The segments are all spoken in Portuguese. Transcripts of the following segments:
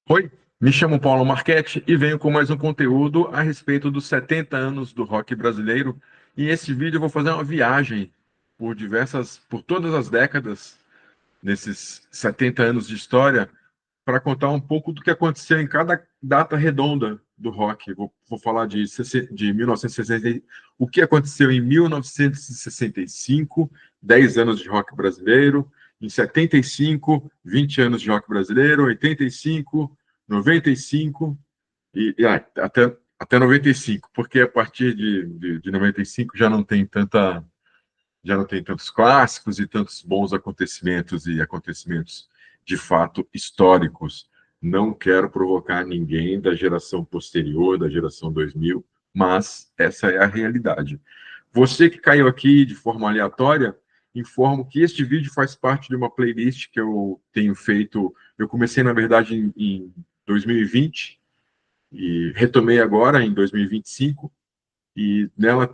Oi, me chamo Paulo Marchetti e venho com mais um conteúdo a respeito dos 70 anos do rock brasileiro. E nesse vídeo eu vou fazer uma viagem por todas as décadas, nesses 70 anos de história, para contar um pouco do que aconteceu em cada data redonda do rock. Vou falar de 1960, o que aconteceu em 1965, 10 anos de rock brasileiro, em 75, 20 anos de rock brasileiro, 85, 95 até 95, porque a partir de 95 já não tem tantos clássicos e tantos bons acontecimentos e acontecimentos de fato históricos. Não quero provocar ninguém da geração posterior, da geração 2000, mas essa é a realidade. Você que caiu aqui de forma aleatória, informo que este vídeo faz parte de uma playlist que eu tenho feito. Eu comecei, na verdade, em 2020 e retomei agora em 2025, e nela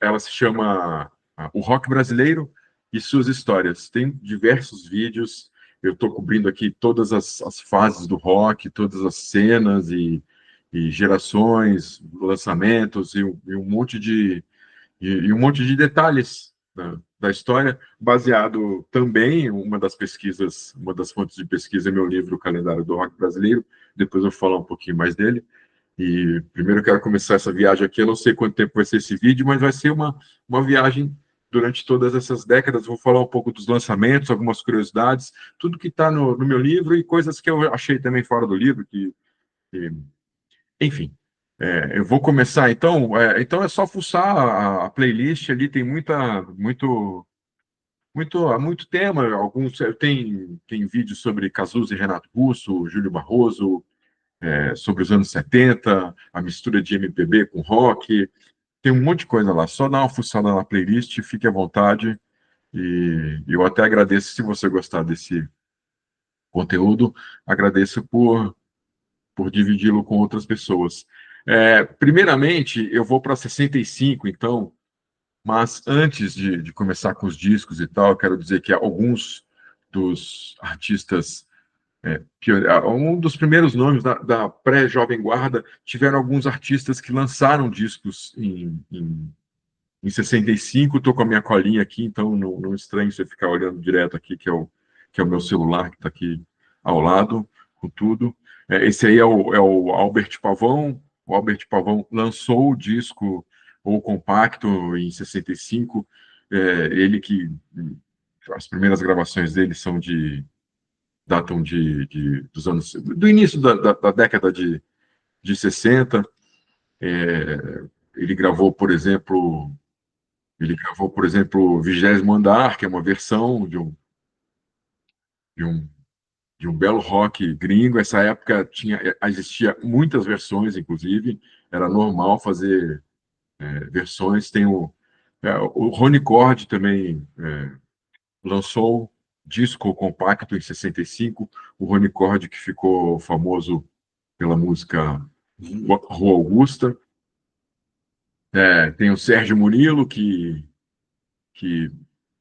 ela se chama O Rock Brasileiro e Suas Histórias. Tem diversos vídeos, eu estou cobrindo aqui todas as fases do rock, todas as cenas e gerações, lançamentos e um monte de detalhes da história, baseado também em uma das fontes de pesquisa é meu livro, O Calendário do Rock Brasileiro. Depois eu vou falar um pouquinho mais dele. E primeiro eu quero começar essa viagem aqui. Eu não sei quanto tempo vai ser esse vídeo, mas vai ser uma viagem durante todas essas décadas. Vou falar um pouco dos lançamentos, algumas curiosidades, tudo que está no meu livro e coisas que eu achei também fora do livro, que enfim. Eu vou começar então. Então é só fuçar a playlist ali, tem muito tema. Alguns tem vídeos sobre Cazuza e Renato Russo, Júlio Barroso, sobre os anos 70, a mistura de MPB com rock. Tem um monte de coisa lá. Só dá uma fuçada na playlist, fique à vontade. E eu até agradeço se você gostar desse conteúdo. Agradeço por dividi-lo com outras pessoas. Primeiramente, eu vou para 65, então, mas antes de começar com os discos e tal, eu quero dizer que alguns dos artistas, um dos primeiros nomes da pré-Jovem Guarda, tiveram alguns artistas que lançaram discos em 65. Estou com a minha colinha aqui, então não estranho você ficar olhando direto aqui, que é o meu celular que está aqui ao lado, com tudo. Esse aí é o Albert Pavão. O Albert Pavão lançou o disco, ou compacto, em 65. Ele que as primeiras gravações dele datam dos anos do início da década de 60. Ele gravou, por exemplo, o 20º Andar, que é uma versão de um, de um belo rock gringo. Essa época existia muitas versões, inclusive, era normal fazer versões. O Ronnie Cord também lançou disco compacto em 65. O Ronnie Cord, que ficou famoso pela música Rua Augusta. Tem o Sérgio Murilo, que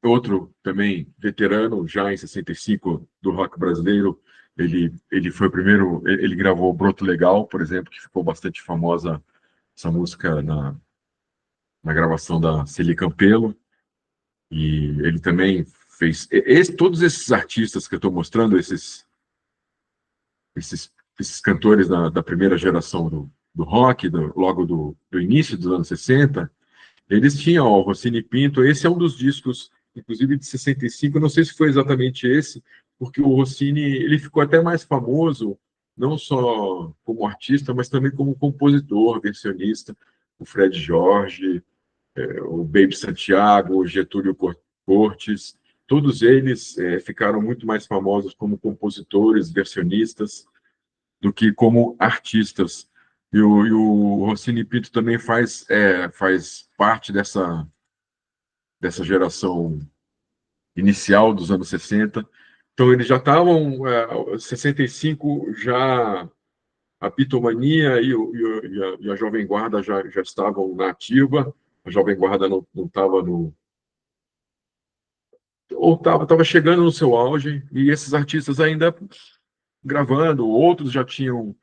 outro também veterano, já em 65, do rock brasileiro. Ele foi o primeiro, ele gravou Broto Legal, por exemplo, que ficou bastante famosa essa música na gravação da Celi Campelo. E ele também fez. Todos esses artistas que eu estou mostrando, esses cantores da primeira geração do rock, logo do início dos anos 60, eles tinham o Rossini Pinto. Esse é um dos discos, inclusive de 65. Eu não sei se foi exatamente esse, porque o Rossini ele ficou até mais famoso, não só como artista, mas também como compositor, versionista. O Fred Jorge, o Baby Santiago, o Getúlio Cortes, todos eles ficaram muito mais famosos como compositores, versionistas, do que como artistas. E o Rossini Pinto também faz parte dessa geração inicial dos anos 60. Então, eles já estavam, 65, já a Pitomania e a Jovem Guarda já estavam na ativa. A Jovem Guarda não estava no. Ou estava chegando no seu auge, e esses artistas ainda gravando, outros já tinham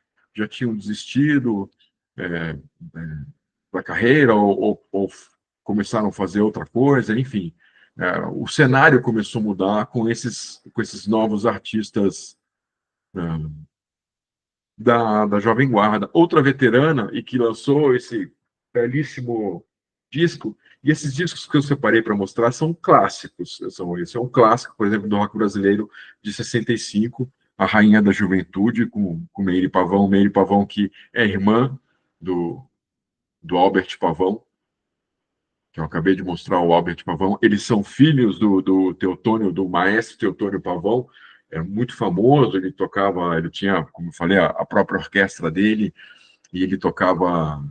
desistido é, da carreira ou começaram a fazer outra coisa, enfim. O cenário começou a mudar com esses novos artistas é, da Jovem Guarda. Outra veterana e que lançou esse belíssimo disco, e esses discos que eu separei para mostrar são clássicos. Esse é um clássico, por exemplo, do rock brasileiro de 65, A Rainha da Juventude, com Meire Pavão, que é irmã do Albert Pavão, que eu acabei de mostrar o Albert Pavão. Eles são filhos do Teotônio, do maestro Teotônio Pavão, é muito famoso, ele tocava, ele tinha, como eu falei, a própria orquestra dele, e ele tocava,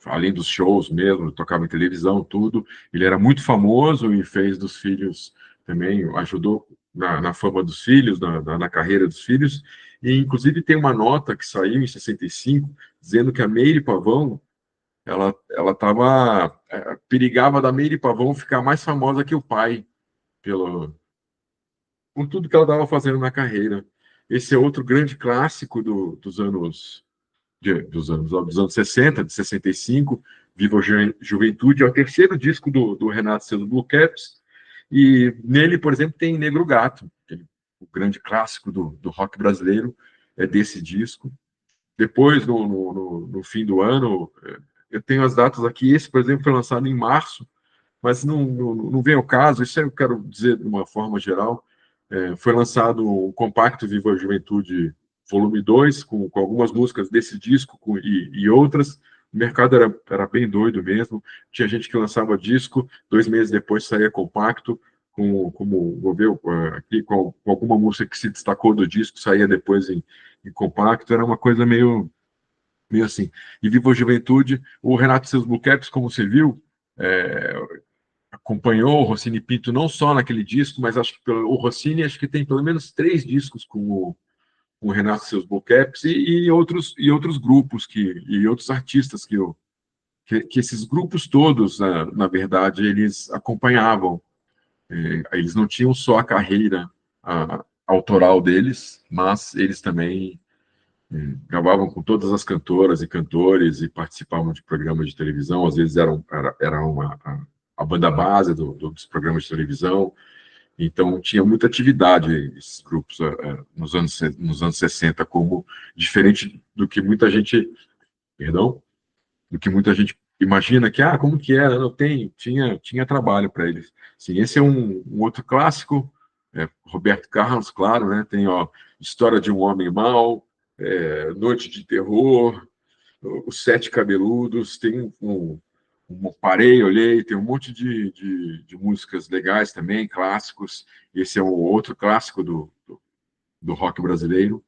além dos shows mesmo, tocava em televisão, tudo. Ele era muito famoso e fez dos filhos também, ajudou na fama dos filhos, na carreira dos filhos. E, inclusive, tem uma nota que saiu em 65, dizendo que a Meire Pavão, ela tava, perigava da Meire Pavão ficar mais famosa que o pai, pelo, por tudo que ela estava fazendo na carreira. Esse é outro grande clássico dos anos 60, de 65, Viva a Juventude, é o terceiro disco do Renato e seus Blue Caps, e nele, por exemplo, tem Negro Gato, o grande clássico do rock brasileiro, é desse disco. Depois, no fim do ano, eu tenho as datas aqui, esse, por exemplo, foi lançado em março, mas não vem ao caso, isso eu quero dizer de uma forma geral. Foi lançado o compacto Viva a Juventude volume 2, com algumas músicas desse disco e outras. O mercado era bem doido mesmo, tinha gente que lançava disco, 2 meses depois saía compacto, como vou ver aqui, com alguma música que se destacou do disco, saía depois em compacto, era uma coisa meio assim. E Viva a Juventude, o Renato e seus Blue Caps, como você viu, é, acompanhou o Rossini Pinto não só naquele disco, mas acho que o Rossini acho que tem pelo menos 3 discos com o Renato e seus Blue Caps e outros grupos e outros artistas que esses grupos todos, na verdade, eles acompanhavam. Eles não tinham só a carreira autoral deles, mas eles também gravavam com todas as cantoras e cantores e participavam de programas de televisão. Às vezes era a banda base dos programas de televisão. Então, tinha muita atividade esses grupos nos anos 60, como diferente do que muita gente, perdão, do que muita gente imagina que, como que era? Não tem, tinha trabalho para eles. Sim, esse é um outro clássico, Roberto Carlos, claro, né? Tem, ó, História de um Homem Mau, Noite de Terror, Os Sete Cabeludos, tem parei, olhei, tem um monte de músicas legais também, clássicos. Esse é um outro clássico do rock brasileiro.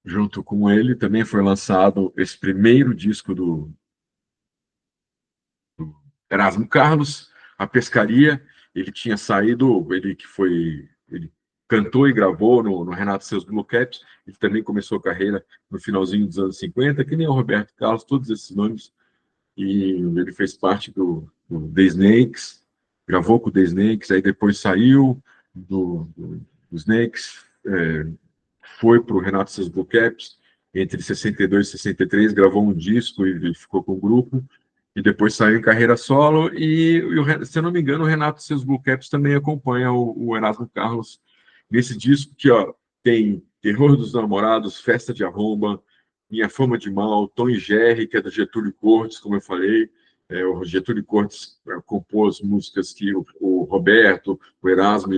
Junto com ele também foi lançado esse primeiro disco do Erasmo Carlos, A Pescaria. Ele tinha saído, ele cantou e gravou no Renato Seus Blue Caps. Ele também começou a carreira no finalzinho dos anos 50, que nem o Roberto Carlos, todos esses nomes. E ele fez parte do The Snakes, gravou com o The Snakes, aí depois saiu do Snakes, foi para o Renato Seus Blue Caps, entre 62 e 63, gravou um disco e ficou com o grupo, e depois saiu em carreira solo, se eu não me engano, o Renato e seus Blue Caps também acompanha o Erasmo Carlos nesse disco que, ó, tem Terror dos Namorados, Festa de Arromba, Minha Fama de Mal, Tom e Jerry, que é do Getúlio Cortes, como eu falei. O Getúlio Cortes compôs músicas que o Roberto, o Erasmo,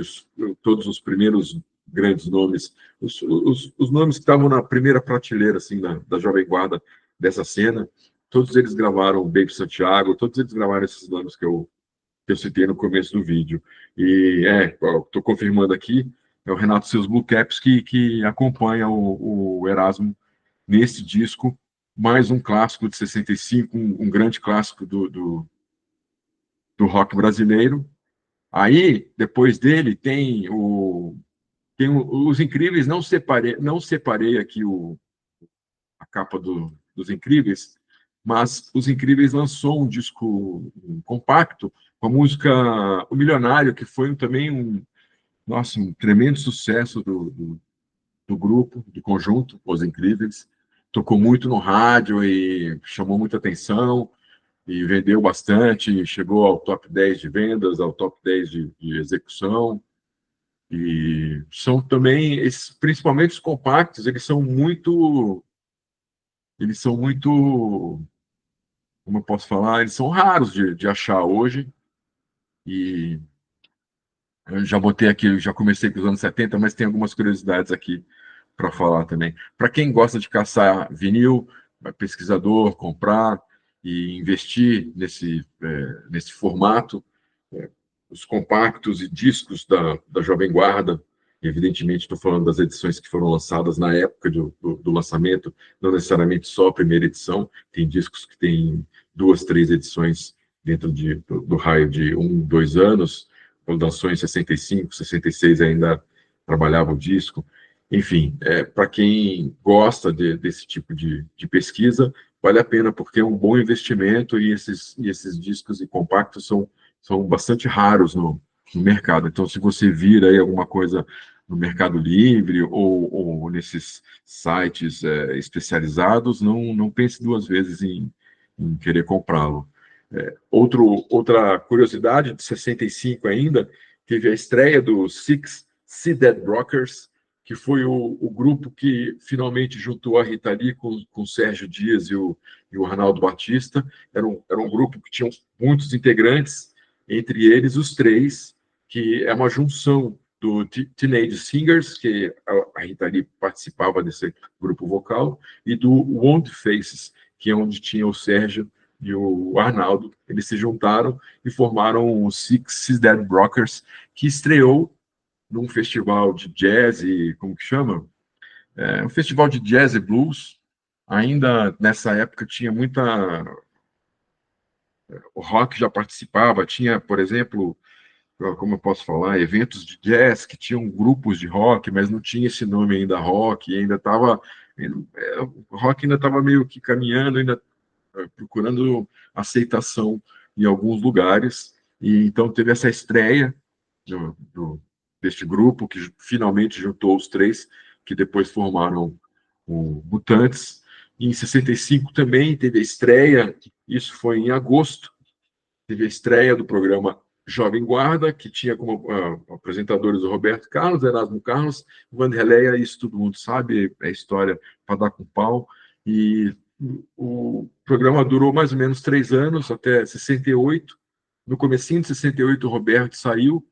todos os primeiros grandes nomes, os nomes que estavam na primeira prateleira assim, da Jovem Guarda dessa cena, todos eles gravaram Baby Santiago, todos eles gravaram esses nomes que eu citei no começo do vídeo. E estou confirmando aqui, é o Renato Seus Blue Caps que acompanha o Erasmo nesse disco, mais um clássico de 65, um grande clássico do rock brasileiro. Aí, depois dele, Os Incríveis, não separei aqui a capa dos Incríveis, mas Os Incríveis lançou um disco compacto com a música O Milionário, que foi também nossa, um tremendo sucesso do grupo, do conjunto, Os Incríveis. Tocou muito no rádio e chamou muita atenção e vendeu bastante, chegou ao top 10 de vendas, ao top 10 de execução. E são também, principalmente os compactos, eles são muito, como eu posso falar, eles são raros de achar hoje. E eu já botei aqui, eu já comecei com os anos 70, mas tem algumas curiosidades aqui para falar também. Para quem gosta de caçar vinil, pesquisador, comprar e investir nesse formato, é, os compactos e discos da Jovem Guarda, evidentemente estou falando das edições que foram lançadas na época do lançamento, não necessariamente só a primeira edição, tem discos que têm duas, três edições dentro do raio de 1, 2 anos, quando lançou em 65, 66 ainda trabalhava o disco. Enfim, para quem gosta desse tipo de pesquisa, vale a pena, porque é um bom investimento e esses discos e compactos são bastante raros no mercado. Então, se você vir aí alguma coisa no Mercado Livre ou nesses sites especializados, não pense duas vezes em querer comprá-lo. Outra curiosidade, de 65 ainda, teve a estreia do Six Seated Rockers, que foi o grupo que finalmente juntou a Rita Lee com o Sérgio Dias e o Arnaldo Batista. Era um grupo que tinha muitos integrantes, entre eles os três, que é uma junção do Teenage Singers, que a Rita Lee participava desse grupo vocal, e do Wound Faces, que é onde tinha o Sérgio e o Arnaldo. Eles se juntaram e formaram o Six Dead Rockers, que estreou num festival de jazz e, como que chama? Um festival de jazz e blues. Ainda nessa época tinha muita... O rock já participava, tinha, por exemplo, como eu posso falar, eventos de jazz que tinham grupos de rock, mas não tinha esse nome ainda rock, ainda estava... O rock ainda estava meio que caminhando, ainda procurando aceitação em alguns lugares, e então teve essa estreia deste grupo, que finalmente juntou os três, que depois formaram o Mutantes. E em 65 também teve a estreia, isso foi em agosto, teve a estreia do programa Jovem Guarda, que tinha como apresentadores o Roberto Carlos, Erasmo Carlos, Vanderleia, isso todo mundo sabe, é história para dar com pau. E o programa durou mais ou menos 3 anos, até 68. No comecinho de 68, o Roberto saiu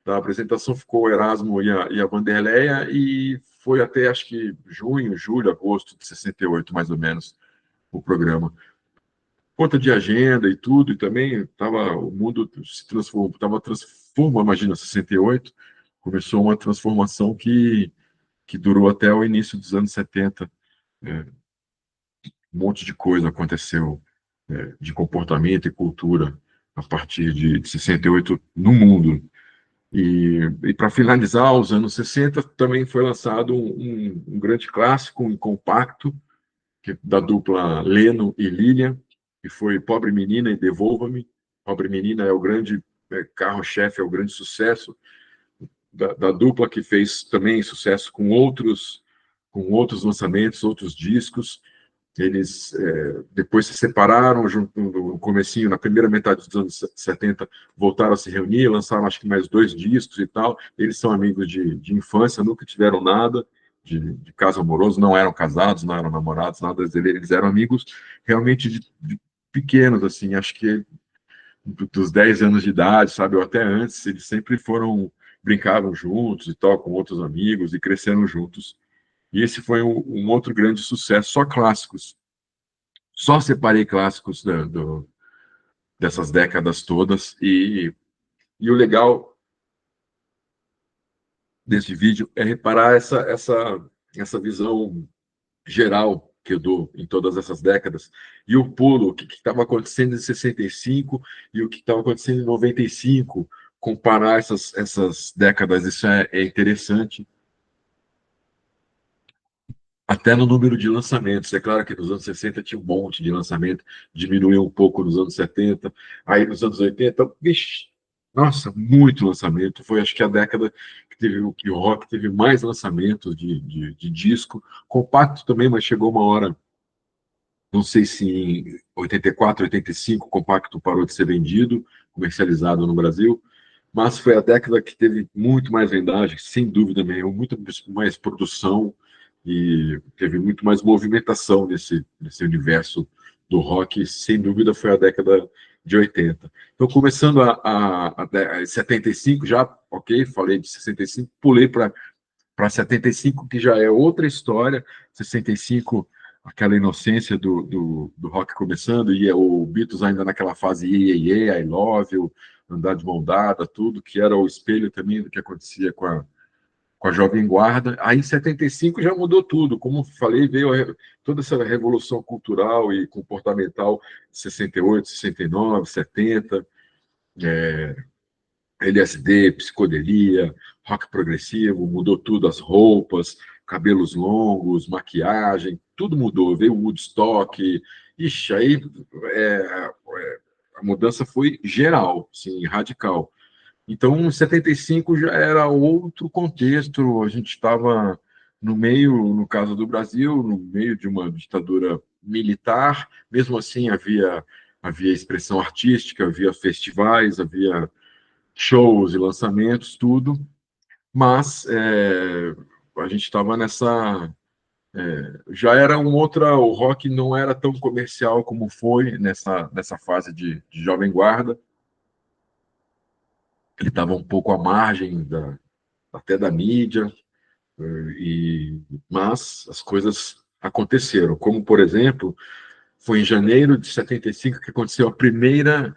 da apresentação, ficou o Erasmo e a Vanderleia, e foi até, acho que, junho, julho, agosto de 68, mais ou menos, o programa. Conta de agenda e tudo, e também o mundo se transformou, imagina, 68, começou uma transformação que durou até o início dos anos 70. Um monte de coisa aconteceu de comportamento e cultura a partir de 68 no mundo. E para finalizar, os anos 60 também foi lançado um grande clássico, um compacto, da dupla Leno e Lilian, que foi Pobre Menina e Devolva-me. Pobre Menina é o grande carro-chefe, é o grande sucesso da dupla, que fez também sucesso com outros lançamentos, outros discos. Eles depois se separaram, junto no comecinho, na primeira metade dos anos 70, voltaram a se reunir, lançaram acho que mais 2 discos e tal. Eles são amigos de infância, nunca tiveram nada de caso amoroso, não eram casados, não eram namorados, nada. Eles eram amigos realmente de pequenos, assim, acho que dos 10 anos de idade, sabe, ou até antes. Eles sempre brincavam juntos e tal, com outros amigos, e cresceram juntos. E esse foi um outro grande sucesso, só clássicos. Só separei clássicos dessas décadas todas, e o legal desse vídeo é reparar essa visão geral que eu dou em todas essas décadas, e o pulo, o que estava acontecendo em 65 e o que estava acontecendo em 95, comparar essas décadas. Isso é interessante. até no número de lançamentos. É claro que nos anos 60 tinha um monte de lançamento, diminuiu um pouco nos anos 70, aí nos anos 80, vixe, nossa, muito lançamento. Foi acho que a década que o rock teve mais lançamentos de disco, compacto também, mas chegou uma hora, não sei se em 84, 85, o compacto parou de ser vendido, comercializado no Brasil, mas foi a década que teve muito mais vendagem, sem dúvida nenhuma, muito mais produção e teve muito mais movimentação nesse universo do rock, sem dúvida foi a década de 80. Então, começando a 75 já, ok, falei de 65, pulei para 75, que já é outra história. 65, aquela inocência do rock começando, e o Beatles ainda naquela fase yeah, yeah, yeah, I love you, andar de mão dada, tudo, que era o espelho também do que acontecia com a Jovem Guarda. Aí em 75 já mudou tudo, como falei, veio toda essa revolução cultural e comportamental, 68, 69, 70, LSD, psicodelia, rock progressivo, mudou tudo, as roupas, cabelos longos, maquiagem, tudo mudou, veio o Woodstock, ixi, aí a mudança foi geral, sim, radical. Então, em 75 já era outro contexto, a gente estava no meio, no caso do Brasil, no meio de uma ditadura militar, mesmo assim havia expressão artística, havia festivais, havia shows e lançamentos, tudo, mas a gente estava nessa. Já era o rock não era tão comercial como foi nessa fase de Jovem Guarda, ele estava um pouco à margem até da mídia, mas as coisas aconteceram, como, por exemplo, foi em janeiro de 75 que aconteceu a primeira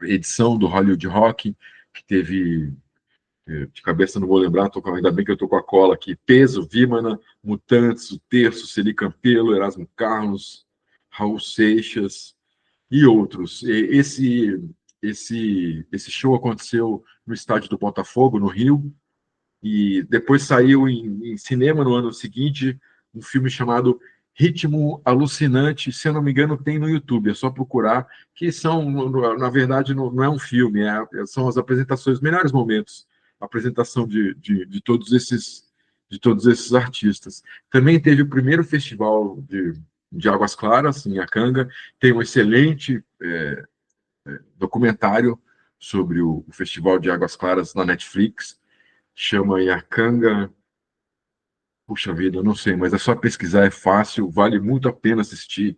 edição do Hollywood Rock, que teve de cabeça não vou lembrar, ainda bem que eu estou com a cola aqui. Peso, Vimana, Mutantes, O Terço, Celi Campelo, Erasmo Carlos, Raul Seixas e outros. Esse show aconteceu no estádio do Botafogo, no Rio, e depois saiu em cinema no ano seguinte um filme chamado Ritmo Alucinante, se eu não me engano tem no YouTube, é só procurar, que são, na verdade, não é um filme, são as apresentações, os melhores momentos, a apresentação de todos esses artistas. Também teve o primeiro festival de Águas Claras, em Acanga, tem um excelente documentário sobre o Festival de Águas Claras na Netflix, chama Iacanga. Puxa vida, eu não sei, mas é só pesquisar, é fácil, vale muito a pena assistir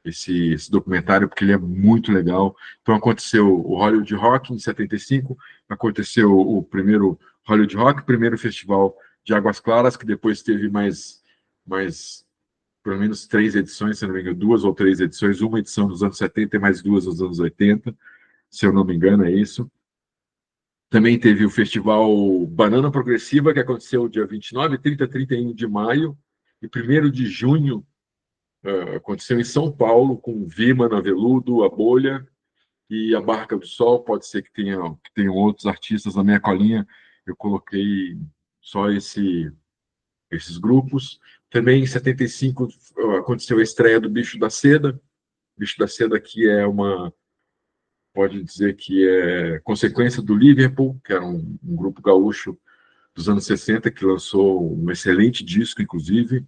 esse documentário, porque ele é muito legal. Então, aconteceu o Hollywood Rock em 75, aconteceu o primeiro Hollywood Rock, primeiro festival de Águas Claras, que depois teve mais pelo menos 3 edições, se não me engano, 2 ou 3 edições, uma edição nos anos 70 e mais 2 nos anos 80, se eu não me engano, é isso. Também teve o festival Banana Progressiva, que aconteceu dia 29, 30, 31 de maio, e 1º de junho aconteceu em São Paulo, com Vima, Naveludo, A Bolha e a Barca do Sol. Pode ser que tenham outros artistas na minha colinha, eu coloquei só esses grupos. Também em 75 aconteceu a estreia do Bicho da Seda. Bicho da Seda, que pode dizer que é consequência do Liverpool, que era um grupo gaúcho dos anos 60, que lançou um excelente disco, inclusive,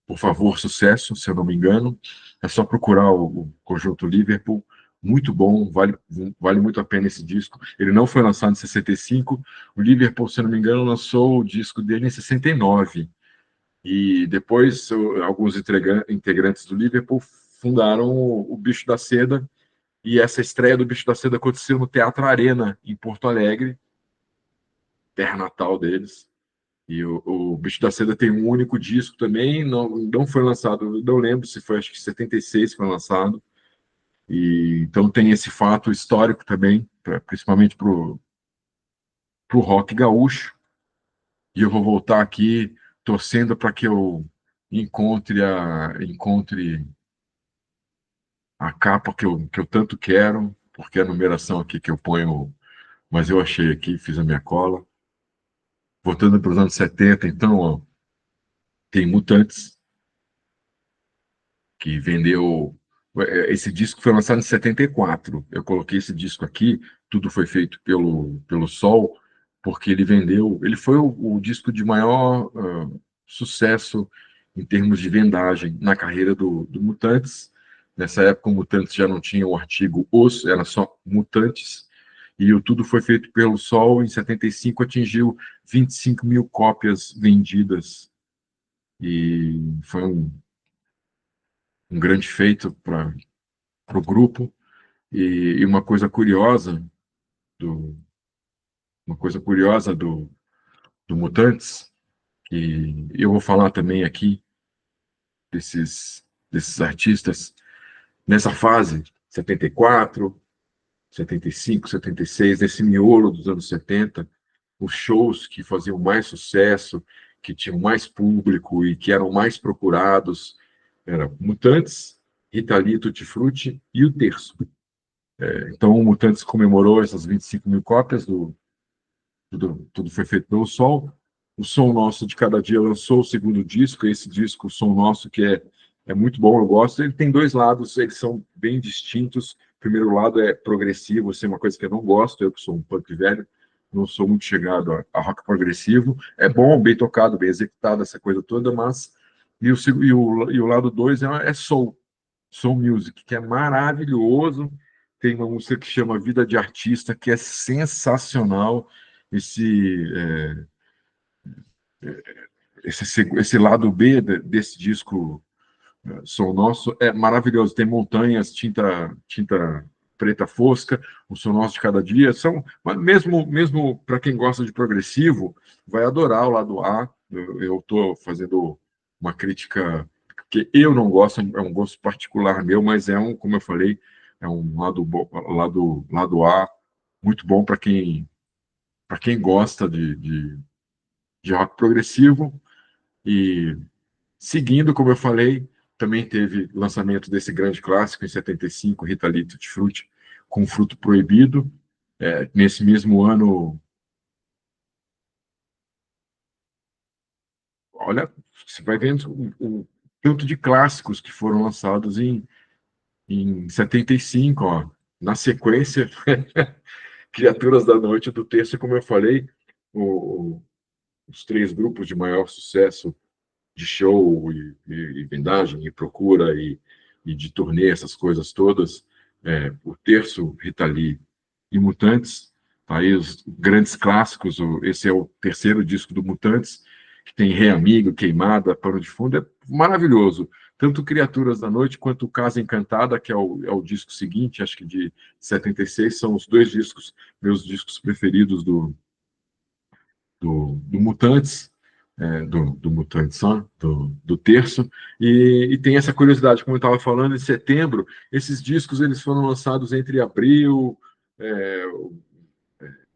Por Favor, Sucesso, se eu não me engano. É só procurar o conjunto Liverpool, muito bom, vale muito a pena esse disco. Ele não foi lançado em 65, o Liverpool, se eu não me engano, lançou o disco dele em 69, e depois alguns integrantes do Liverpool fundaram o Bicho da Seda, e essa estreia do Bicho da Seda aconteceu no Teatro Arena, em Porto Alegre, terra natal deles. E o Bicho da Seda tem um único disco também, não foi lançado, não lembro se foi, acho que em 76 foi lançado. E então tem esse fato histórico também, principalmente para o rock gaúcho. E eu vou voltar aqui torcendo para que eu encontre a capa que eu tanto quero, porque é a numeração aqui que eu ponho, mas eu achei aqui, fiz a minha cola. Voltando para os anos 70, então, ó, Tem Mutantes, que vendeu. Esse disco foi lançado em 74. Eu coloquei esse disco aqui, tudo foi feito pelo Sol, porque ele vendeu. Ele foi o disco de maior sucesso em termos de vendagem na carreira do Mutantes. Nessa época, o Mutantes já não tinha o artigo Os, era só Mutantes. E o Tudo Foi Feito pelo Sol, em 75, atingiu 25 mil cópias vendidas. E foi um grande feito para o grupo. E do, uma coisa curiosa do Mutantes, que eu vou falar também aqui desses artistas nessa fase, 74, 75, 76, nesse miolo dos anos 70, os shows que faziam mais sucesso, que tinham mais público e que eram mais procurados, eram Mutantes, Rita Lee, Tutti Frutti e o Terço. Então, o Mutantes comemorou essas 25 mil cópias Tudo Foi Feito pelo Sol. O Som Nosso de Cada Dia lançou o segundo disco, esse disco, o Som Nosso, que é muito bom, eu gosto. Ele tem dois lados, eles são bem distintos. O primeiro lado é progressivo, assim, uma coisa que eu não gosto, eu que sou um punk velho, não sou muito chegado a rock progressivo. É bom, bem tocado, bem executado, essa coisa toda, mas... E o lado dois é soul, soul music, que é maravilhoso. Tem uma música que chama Vida de Artista, que é sensacional. Esse, esse lado B desse disco Som Nosso é maravilhoso. Tem montanhas, tinta preta fosca, o Som Nosso de Cada Dia. Mas mesmo para quem gosta de progressivo, vai adorar o lado A. Eu estou fazendo uma crítica que eu não gosto, é um gosto particular meu, mas como eu falei, é um lado A muito bom para quem gosta de rock progressivo. E seguindo, como eu falei, também teve lançamento desse grande clássico em 75, Rita Lee Tutti Frutti, com Fruto Proibido. Nesse mesmo ano, olha, você vai vendo o tanto de clássicos que foram lançados em 75, ó. Na sequência, Criaturas da Noite do Terço, como eu falei, os três grupos de maior sucesso de show e vendagem e procura e de turnê, essas coisas todas, o Terço, Rita Lee e Mutantes, tá aí os grandes clássicos. Esse é o terceiro disco do Mutantes, que tem Rei Amigo, Queimada, Pano de Fundo, é maravilhoso. Tanto Criaturas da Noite quanto Casa Encantada, que é o disco seguinte, acho que de 76, são os dois discos, meus discos preferidos do Mutantes, do Mutantes, ó, do Terço, e tem essa curiosidade, como eu estava falando, em setembro, esses discos eles foram lançados entre abril, é,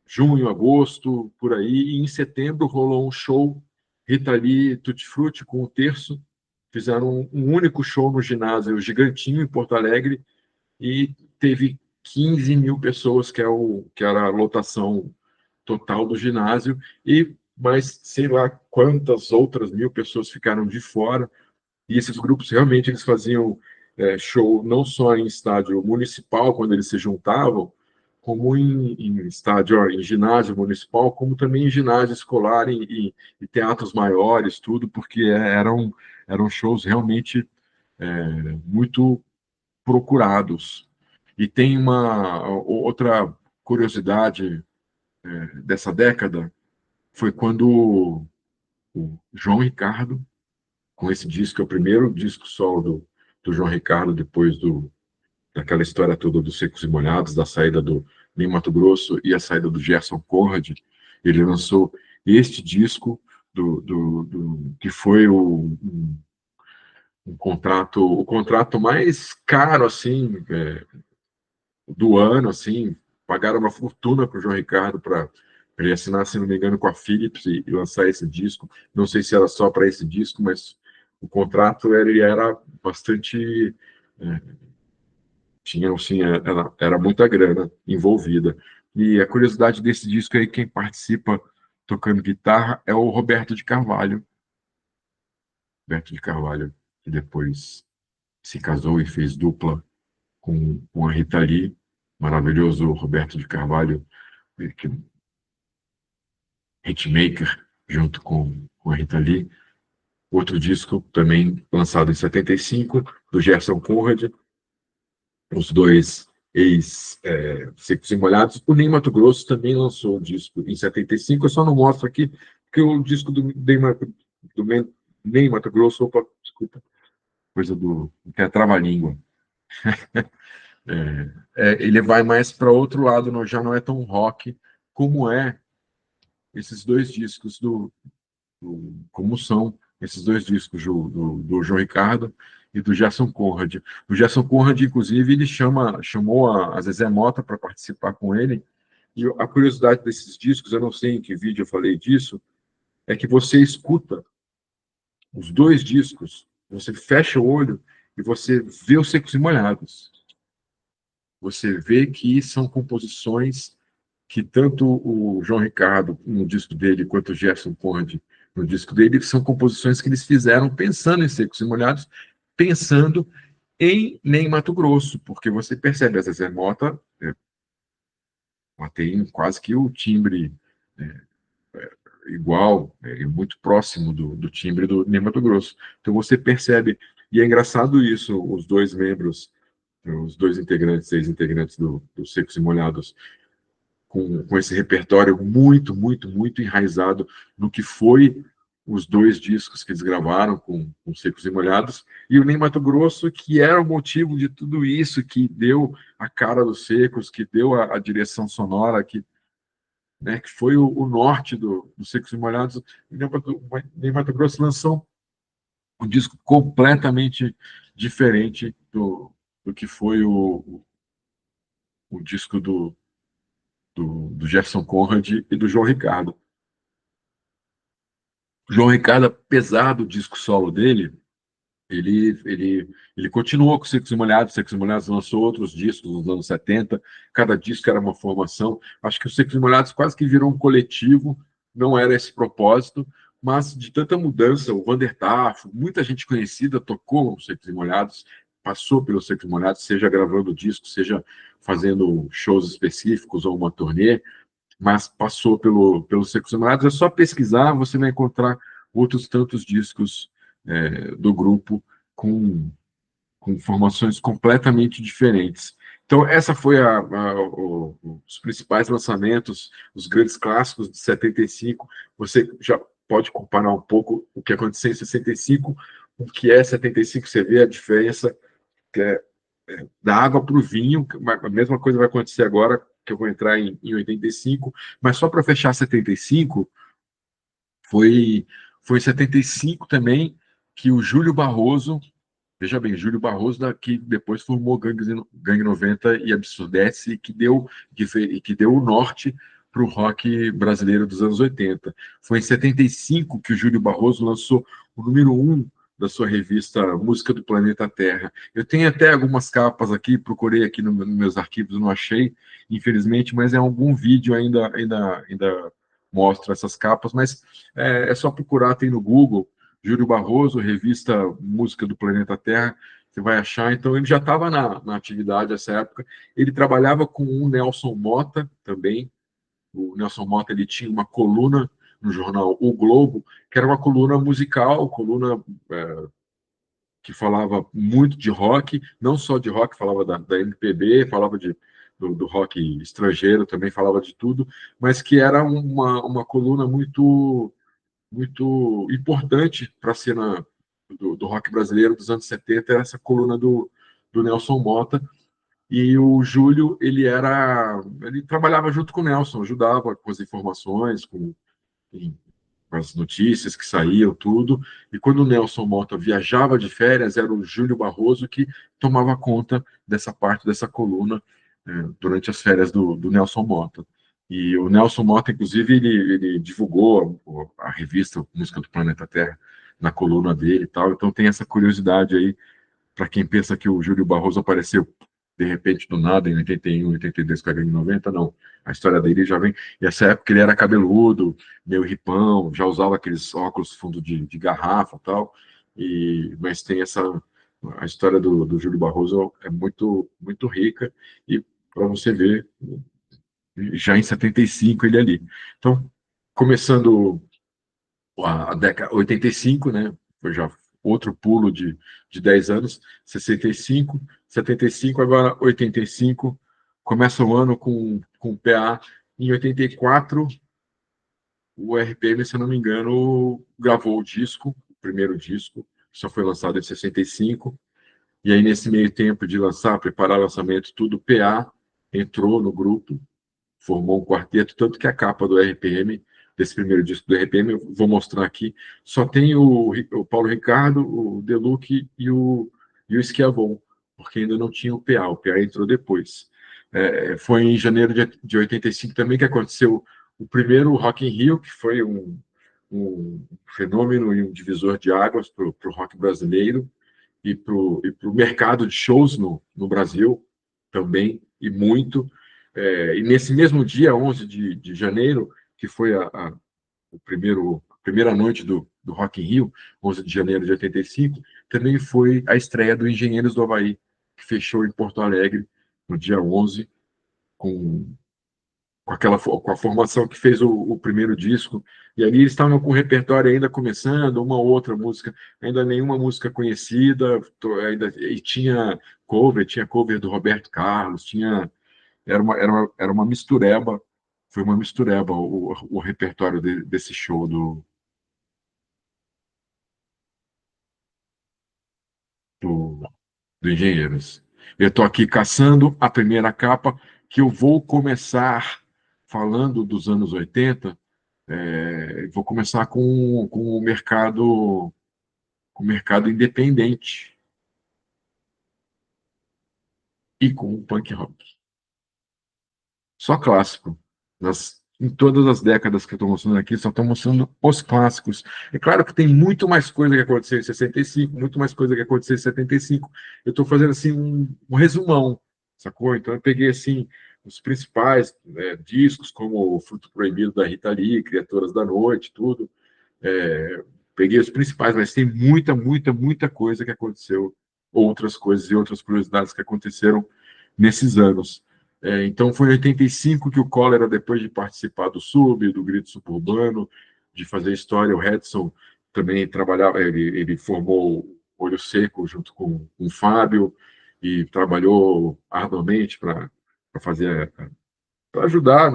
junho, agosto, por aí, e em setembro rolou um show, Rita Lee Tutti Frutti com o Terço, fizeram um único show no ginásio Gigantinho, em Porto Alegre, e teve 15 mil pessoas, que era a lotação total do ginásio, e mais sei lá quantas outras mil pessoas ficaram de fora. E esses grupos realmente eles faziam show não só em estádio municipal, quando eles se juntavam, como em estádio, em ginásio municipal, como também em ginásio escolar e teatros maiores, tudo, porque eram shows realmente muito procurados. E tem uma outra curiosidade dessa década, foi quando o João Ricardo, com esse disco, que é o primeiro disco solo do João Ricardo, depois daquela história toda dos Secos e Molhados, da saída do Ney Matogrosso e a saída do Gerson Conrad, ele lançou este disco que foi o contrato mais caro assim do ano, assim, pagaram uma fortuna para o João Ricardo para ele assinar, se não me engano, com a Philips e lançar esse disco. Não sei se era só para esse disco, mas o contrato ele era bastante. É, tinha, assim, era muita grana envolvida. E a curiosidade desse disco aí, quem participa tocando guitarra é o Roberto de Carvalho, Roberto de Carvalho, que depois se casou e fez dupla com a Rita Lee, maravilhoso Roberto de Carvalho, que hitmaker, junto com a Rita Lee. Outro disco também lançado em 75, do Gerson Conrad, os dois ex-Secos e Molhados. O Ney Matogrosso também lançou um disco em 75, eu só não mostro aqui, porque o disco do Ney Matogrosso, opa, desculpa, coisa que é trava-língua. Ele vai mais para outro lado, já não é tão rock como esses dois discos como são esses dois discos do João Ricardo e do Gerson Conrad. O Gerson Conrad, inclusive, ele chamou a Zezé Mota para participar com ele. E a curiosidade desses discos, eu não sei em que vídeo eu falei disso, é que você escuta os dois discos, você fecha o olho e você vê os Secos e Molhados. Você vê que são composições que tanto o João Ricardo no disco dele quanto o Gerson Conrad no disco dele são composições que eles fizeram pensando em Secos e Molhados, pensando nem Mato Grosso, porque você percebe a Zezé Mota ela tem quase que o timbre é, igual, muito próximo do timbre do Ney Mato Grosso. Então você percebe, e é engraçado isso, os dois membros, os dois integrantes, ex-integrantes do Secos e Molhados, com esse repertório muito, muito enraizado no que foi os dois discos que eles gravaram com Secos e Molhados, e o Ney Matogrosso, que era o motivo de tudo isso, que deu a cara dos Secos, que deu a direção sonora, que foi o norte do Secos e Molhados. O Ney Matogrosso lançou um disco completamente diferente do que foi o disco do Gerson Conrad e do João Ricardo. O João Ricardo, apesar do disco solo dele, ele continuou com Secos e Molhados. Secos e Molhados lançou outros discos nos anos 70, cada disco era uma formação. Acho que o Secos e Molhados quase que virou um coletivo, não era esse propósito, mas de tanta mudança, o Vander Tafo, muita gente conhecida tocou os Secos e Molhados, passou pelos Secos e Molhados, seja gravando disco, seja fazendo shows específicos ou uma turnê, mas passou pelos Secos e Molhados. É só pesquisar, você vai encontrar outros tantos discos do grupo com formações completamente diferentes. Então, essa foi os principais lançamentos, os grandes clássicos de 75. Você já pode comparar um pouco o que aconteceu em 65, o que é 75, você vê a diferença que da água para o vinho. A mesma coisa vai acontecer agora, que eu vou entrar em 85, mas só para fechar 75, foi, foi em 75 também que o Júlio Barroso, veja bem, Júlio Barroso, que depois formou Gangue 90 e Absurdece, que deu o norte para o rock brasileiro dos anos 80. Foi em 75 que o Júlio Barroso lançou o número 1 da sua revista Música do Planeta Terra. Eu tenho até algumas capas aqui, procurei aqui nos meus arquivos, não achei, infelizmente, mas em algum vídeo ainda mostra essas capas, mas é só procurar, tem no Google, Júlio Barroso, revista Música do Planeta Terra, você vai achar. Então, ele já estava na atividade nessa época. Ele trabalhava com o Nelson Mota também. O Nelson Mota ele tinha uma coluna no jornal O Globo, que era uma coluna musical, coluna que falava muito de rock, não só de rock, falava da MPB, falava do rock estrangeiro, também falava de tudo, mas que era uma coluna muito importante para a cena do rock brasileiro dos anos 70, essa coluna do Nelson Mota. E o Júlio, ele trabalhava junto com o Nelson, ajudava com as informações, enfim, com as notícias que saíam, tudo. E quando o Nelson Mota viajava de férias, era o Júlio Barroso que tomava conta dessa parte dessa coluna durante as férias do Nelson Mota. E o Nelson Mota, inclusive, ele divulgou a revista Música do Planeta Terra na coluna dele e tal. Então tem essa curiosidade aí para quem pensa que o Júlio Barroso apareceu de repente do nada em 81, 82 com a Grande 90, não. A história dele já vem. E essa época ele era cabeludo, meio ripão, já usava aqueles óculos fundo de garrafa e tal. mas tem a história do Júlio Barroso é muito, muito rica, e para você ver, já em 75 ele ali. Então, começando a década 85, né? Foi já outro pulo de 10 anos, 65, 75, agora 85, começa o ano com PA. Em 84, o RPM, se eu não me engano, gravou o disco, o primeiro disco, só foi lançado em 65, e aí nesse meio tempo de lançar, preparar o lançamento, tudo, PA entrou no grupo, formou um quarteto, tanto que a capa do RPM, desse primeiro disco do RPM, eu vou mostrar aqui, só tem o Paulo Ricardo, o Deluque e o Schiavon, porque ainda não tinha o PA entrou depois. Foi em janeiro de 85 também que aconteceu o primeiro Rock in Rio, que foi um fenômeno e um divisor de águas para o rock brasileiro e para o mercado de shows no Brasil também, e muito. E nesse mesmo dia, 11 de janeiro, que foi a primeira noite do Rock in Rio, 11 de janeiro de 85, também foi a estreia do Engenheiros do Havaí, que fechou em Porto Alegre no dia 11, com com a formação que fez o primeiro disco, e ali eles estavam com o repertório ainda começando, uma ou outra música, ainda nenhuma música conhecida, e tinha cover do Roberto Carlos, era uma mistureba, foi uma mistureba o repertório desse show do, do Engenheiros. Eu estou aqui caçando a primeira capa, que eu vou começar falando dos anos 80. Vou começar com o mercado independente e com o punk rock. Só clássico. Em todas as décadas que eu estou mostrando aqui, só estou mostrando os clássicos. É claro que tem muito mais coisa que aconteceu em 65, muito mais coisa que aconteceu em 75. Eu estou fazendo assim um resumão, sacou? Então eu peguei assim os principais, né, discos, como o Fruto Proibido da Rita Lee, Criaturas da Noite, tudo. É, Peguei os principais, mas tem muita, muita, muita coisa que aconteceu, outras coisas e outras curiosidades que aconteceram nesses anos. Então, foi em 85 que o Cólera, depois de participar do Sub, do Grito Suburbano, de fazer história, o Edson também trabalhava, ele formou o Olho Seco junto com o Fábio, e trabalhou arduamente para fazer, para ajudar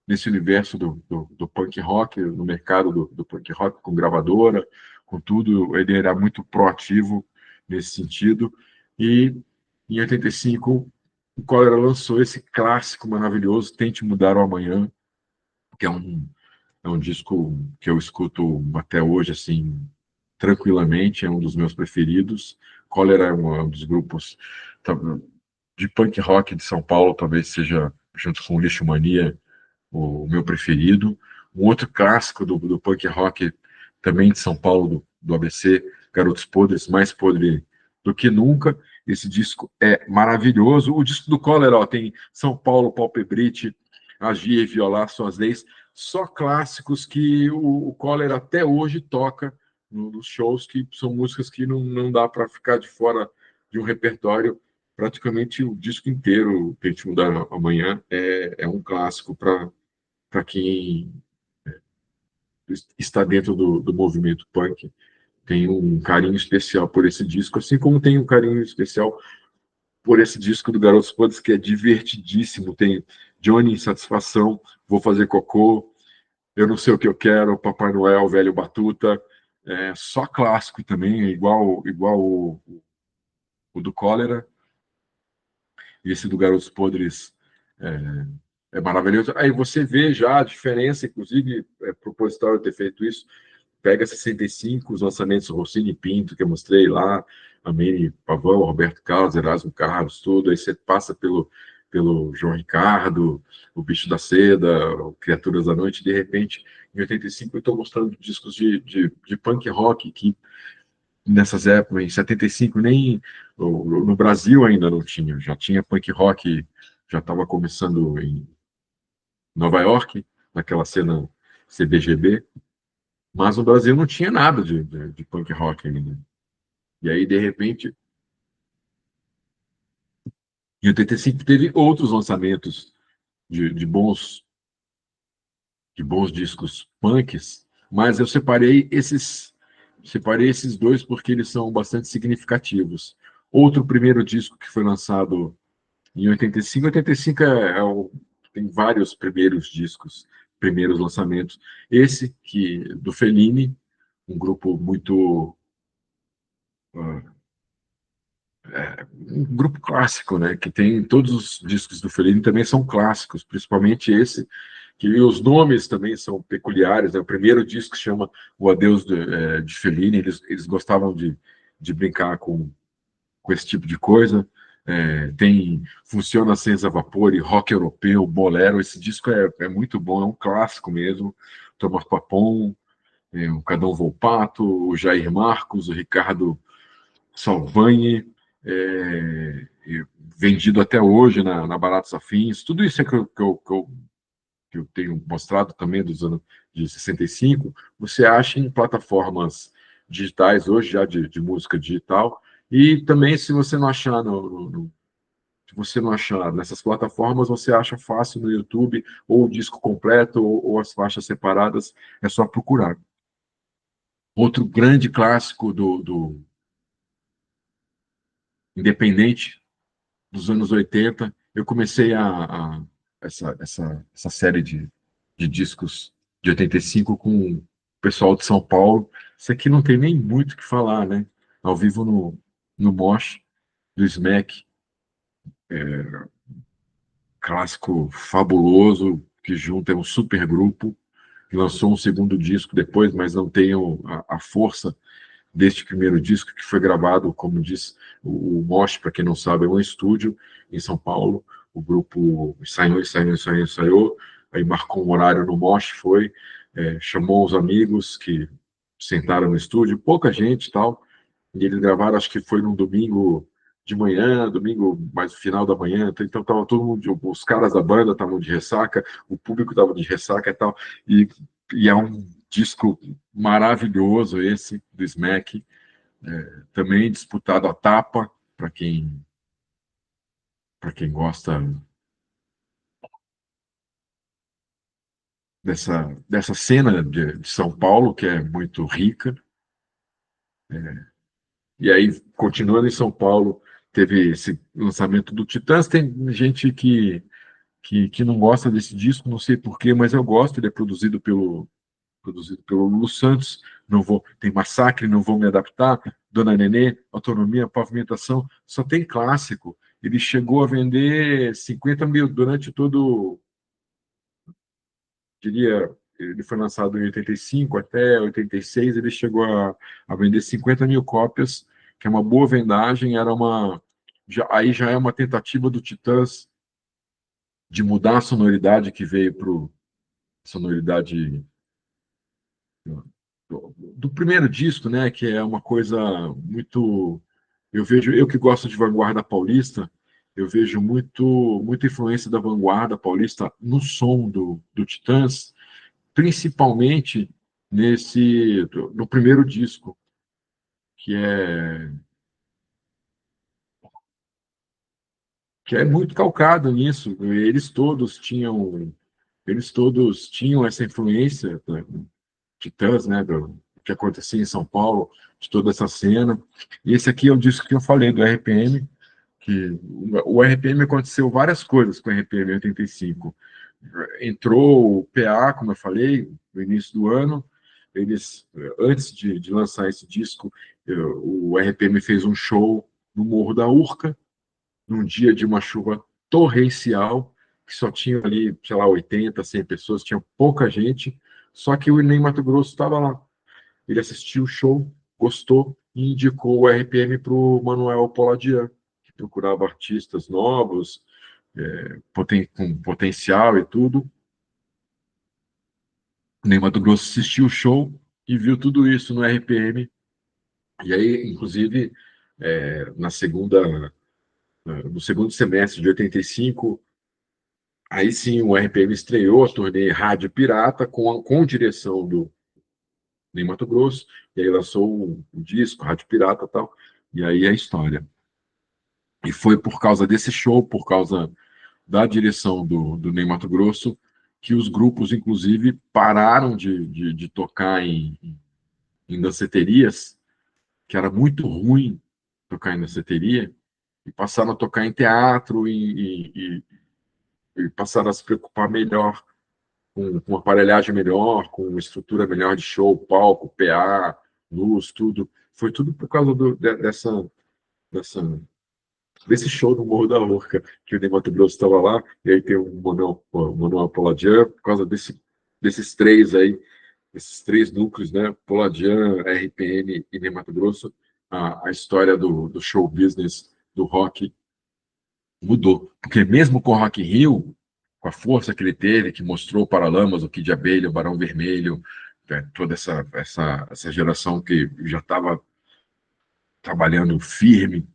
nesse universo do punk rock, no mercado do punk rock, com gravadora, com tudo. Ele era muito proativo nesse sentido. E em 85, o Cólera lançou esse clássico maravilhoso, Tente Mudar o Amanhã, que é um disco que eu escuto até hoje, assim, tranquilamente, é um dos meus preferidos. Cólera é um dos grupos de punk rock de São Paulo, talvez seja, junto com o Lixo Mania, o meu preferido. Um outro clássico do punk rock, também de São Paulo, do ABC, Garotos Podres, mais podre do que nunca. Esse disco é maravilhoso. O disco do Cólera, ó, tem São Paulo, Palpebrite, Agir e Violar Suas Leis, só clássicos que o Cólera até hoje toca nos shows, que são músicas que não dá para ficar de fora de um repertório. Praticamente o disco inteiro, Tente Mudar Amanhã, é um clássico para quem está dentro do movimento punk. Tem um carinho especial por esse disco, assim como tem um carinho especial por esse disco do Garotos Podres, que é divertidíssimo. Tem Johnny Insatisfação, Vou Fazer Cocô, Eu Não Sei O Que Eu Quero, Papai Noel, Velho Batuta. Só clássico também, igual o do Cólera. E esse do Garotos Podres é maravilhoso. Aí você vê já a diferença, inclusive, é proposital eu ter feito isso. Pega 65, os lançamentos Rossini e Pinto, que eu mostrei lá, Amene Pavão, Roberto Carlos, Erasmo Carlos, tudo. Aí você passa pelo João Ricardo, O Bicho da Seda, o Criaturas da Noite. De repente, em 85, eu estou mostrando discos de punk rock que nessas épocas, em 75, nem no Brasil ainda não tinha. Já tinha punk rock, já estava começando em Nova York, naquela cena CBGB, Mas no Brasil não tinha nada de punk rock ainda. E aí, de repente, em 85 teve outros lançamentos de, de bons, de bons discos punks, mas eu separei esses dois porque eles são bastante significativos. Outro primeiro disco que foi lançado em 85, 85 tem vários primeiros discos, primeiros lançamentos. Esse que do Fellini, um grupo muito ah, um grupo clássico, né? Que tem todos os discos do Fellini também são clássicos, principalmente esse que os nomes também são peculiares. Né? O primeiro disco chama O Adeus de Fellini. Eles gostavam de brincar com esse tipo de coisa. Tem Funciona Senza Vapore, Rock Europeu, Bolero. Esse disco é muito bom, é um clássico mesmo. Thomas Papon, o Cadão Volpato, o Jair Marcos, o Ricardo Salvani, vendido até hoje na Baratos Afins. Tudo isso é que eu tenho mostrado também dos anos de 65, você acha em plataformas digitais hoje, já de música digital, e também se você não achar se você não achar nessas plataformas, você acha fácil no YouTube, ou o disco completo, ou as faixas separadas, é só procurar. Outro grande clássico do independente dos anos 80, eu comecei essa série de discos de 85 com o pessoal de São Paulo. Isso aqui não tem nem muito o que falar, né? Ao vivo no Mosh, do Smack, clássico fabuloso, que junta é um super grupo, que lançou um segundo disco depois, mas não tem a força deste primeiro disco, que foi gravado, como diz o Mosh, para quem não sabe, é um estúdio em São Paulo. O grupo ensaiou, aí marcou um horário no Mosh, chamou os amigos que sentaram no estúdio, pouca gente e tal, e eles gravaram, acho que foi num domingo de manhã, domingo mais no final da manhã, então tava todo mundo, os caras da banda estavam de ressaca, o público estava de ressaca e tal, e, e é um disco maravilhoso esse do Smack, também disputado a tapa, para quem gosta dessa cena de São Paulo, que é muito rica. E aí, continuando em São Paulo, teve esse lançamento do Titãs. Tem gente que não gosta desse disco, não sei porquê, mas eu gosto. Ele é produzido pelo Lulu Santos. Não vou, tem Massacre, Não Vou Me Adaptar, Dona Nenê, Autonomia, Pavimentação. Só tem clássico. Ele chegou a vender 50 mil durante todo, diria, ele foi lançado em 85 até 86, ele chegou a vender 50 mil cópias, que é uma boa vendagem, aí já é uma tentativa do Titãs de mudar a sonoridade que veio para sonoridade do primeiro disco, né, que é uma coisa muito, eu que gosto de vanguarda paulista, eu vejo muita influência da vanguarda paulista no som do Titãs, principalmente no primeiro disco, que é que é muito calcado nisso. Eles todos tinham essa influência, né, Titãs, né, do que acontecia em São Paulo, de toda essa cena. E esse aqui é o disco que eu falei do RPM, que o RPM aconteceu várias coisas com o RPM em 85. Entrou o PA, como eu falei, no início do ano. Eles, antes de lançar esse disco, o RPM fez um show no Morro da Urca, num dia de uma chuva torrencial, que só tinha ali, sei lá, 80, 100 pessoas, tinha pouca gente, só que o Ney Mato Grosso estava lá. Ele assistiu o show, gostou e indicou o RPM para o Manuel Poladian, que procurava artistas novos, com potencial e tudo. Nem Mato Grosso assistiu o show e viu tudo isso no RPM. E aí, inclusive, no segundo semestre de 85, aí sim o RPM estreou a turnê Rádio Pirata com direção nem Mato Grosso, e aí lançou o disco, Rádio Pirata e tal, e aí é a história. E foi por causa desse show, por causa da direção do Ney Matogrosso, que os grupos, inclusive, pararam de tocar em danceterias, que era muito ruim tocar em danceteria, e passaram a tocar em teatro e passaram a se preocupar melhor com aparelhagem melhor, com estrutura melhor de show, palco, PA, luz, tudo. Foi tudo por causa dessa desse show no Morro da Urca, que o Ney Matogrosso estava lá, e aí tem o Manuel Poladian, por causa desses três aí, esses três núcleos, né? Poladian, RPM e Ney Matogrosso, a história do show business do rock mudou. Porque mesmo com o Rock in Rio, com a força que ele teve, que mostrou o Paralamas, o Kid Abelha, o Barão Vermelho, toda essa geração que já estava trabalhando firme.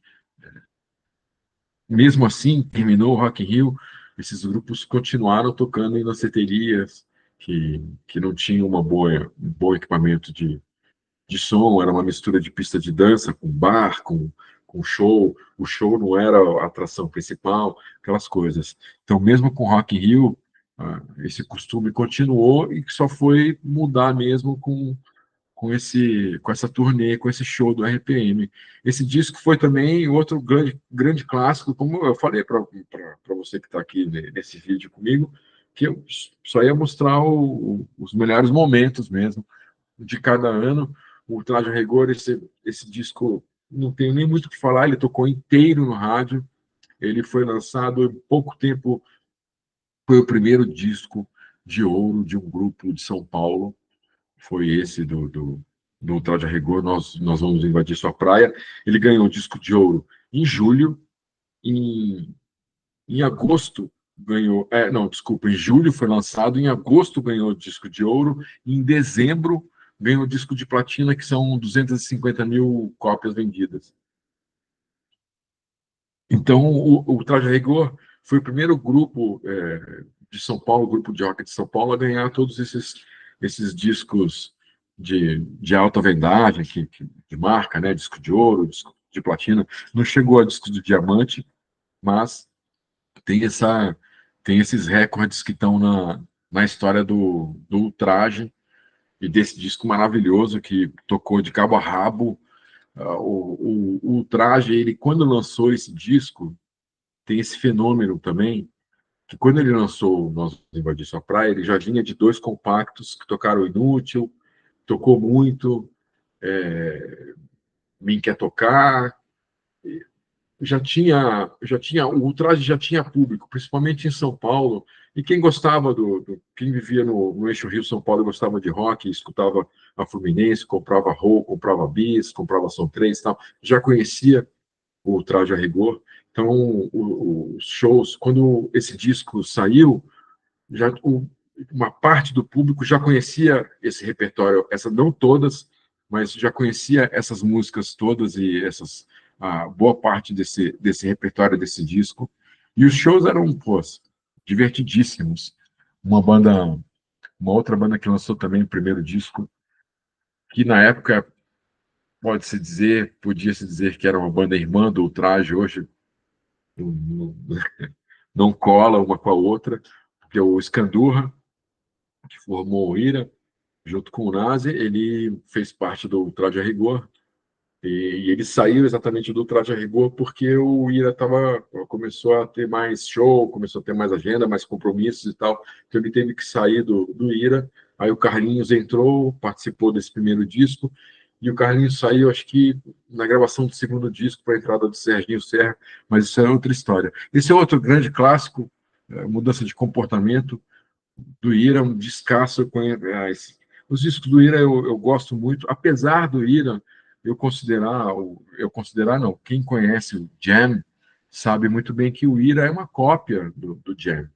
Mesmo assim, terminou o Rock in Rio, esses grupos continuaram tocando em danceterias que não tinham um bom equipamento de som, era uma mistura de pista de dança com bar, com show. O show não era a atração principal, aquelas coisas. Então, mesmo com Rock in Rio, esse costume continuou e só foi mudar mesmo com essa turnê, com esse show do RPM. Esse disco foi também outro grande clássico, como eu falei para você que está aqui nesse vídeo comigo, que eu só ia mostrar os melhores momentos mesmo de cada ano. O Traje a Rigor, esse disco, não tenho nem muito o que falar, ele tocou inteiro no rádio, ele foi lançado em pouco tempo, foi o primeiro disco de ouro de um grupo de São Paulo, foi esse do Traje a Rigor, nós vamos invadir sua praia. Ele ganhou o disco de ouro em julho, em, em agosto ganhou, não, desculpa, em julho foi lançado, em agosto ganhou o disco de ouro, e em dezembro ganhou o disco de platina, que são 250 mil cópias vendidas. Então, o Traje a Rigor foi o primeiro grupo de São Paulo, grupo de rock de São Paulo, a ganhar todos esses discos de alta vendagem, de marca, né? Disco de ouro, disco de platina. Não chegou a disco de diamante, mas tem tem esses recordes que estão na história do Ultraje e desse disco maravilhoso que tocou de cabo a rabo. O Ultraje, ele, quando lançou esse disco, tem esse fenômeno também, que quando ele lançou Nós Invadir Sua Praia, ele já vinha de dois compactos que tocaram Inútil, tocou muito, Mim Quer Tocar, o Ultraje já tinha público, principalmente em São Paulo, e quem gostava quem vivia no eixo Rio-São Paulo gostava de rock, escutava a Fluminense, comprava Rô, comprava Bis, comprava Som 3 e tal, já conhecia o Traje a Rigor. Então, os shows, quando esse disco saiu, uma parte do público já conhecia esse repertório, não todas, mas já conhecia essas músicas todas e a boa parte desse repertório desse disco. E os shows eram, pô, divertidíssimos. Uma outra banda que lançou também o primeiro disco, que na época podia se dizer que era uma banda irmã do Ultraje, hoje não, não cola uma com a outra, que é o Escandurra, que formou o Ira, junto com o Nazi. Ele fez parte do Traje a Rigor, e ele saiu exatamente do Traje a Rigor porque o Ira começou a ter mais show, começou a ter mais agenda, mais compromissos e tal, então ele teve que sair do Ira. Aí o Carlinhos entrou, participou desse primeiro disco, e o Carlinhos saiu, acho que na gravação do segundo disco, para a entrada do Serginho Serra, mas isso é outra história. Esse é outro grande clássico, mudança de comportamento do Ira, um descasso. Os discos do Ira eu gosto muito, apesar do Ira eu considerar não, quem conhece o Jam sabe muito bem que o Ira é uma cópia do Jam.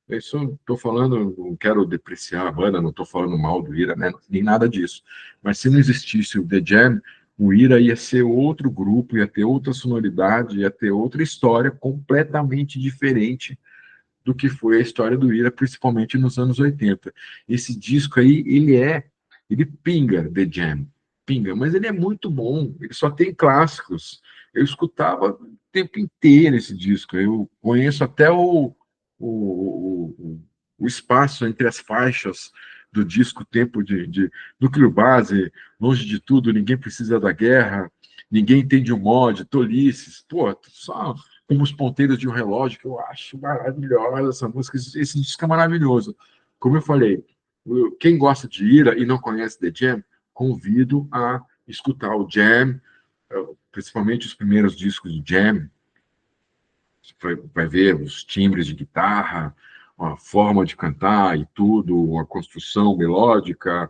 Isso estou falando, não quero depreciar a banda, não estou falando mal do Ira, né? Nem nada disso. Mas se não existisse o The Jam, o Ira ia ser outro grupo, ia ter outra sonoridade, ia ter outra história completamente diferente do que foi a história do Ira, principalmente nos anos 80. Esse disco aí, ele é Ele pinga The Jam, pinga, mas ele é muito bom, ele só tem clássicos. Eu escutava o tempo inteiro esse disco, eu conheço até o espaço entre as faixas do disco Tempo de Núcleo Base, Longe de Tudo, Ninguém Precisa da Guerra, Ninguém Entende o Mod, Tolices, pô, só como os ponteiros de um relógio, que eu acho maravilhosa essa música, esse disco é maravilhoso. Como eu falei, quem gosta de Ira e não conhece The Jam, convido a escutar o Jam, principalmente os primeiros discos do Jam. Vai ver os timbres de guitarra, a forma de cantar e tudo, a construção melódica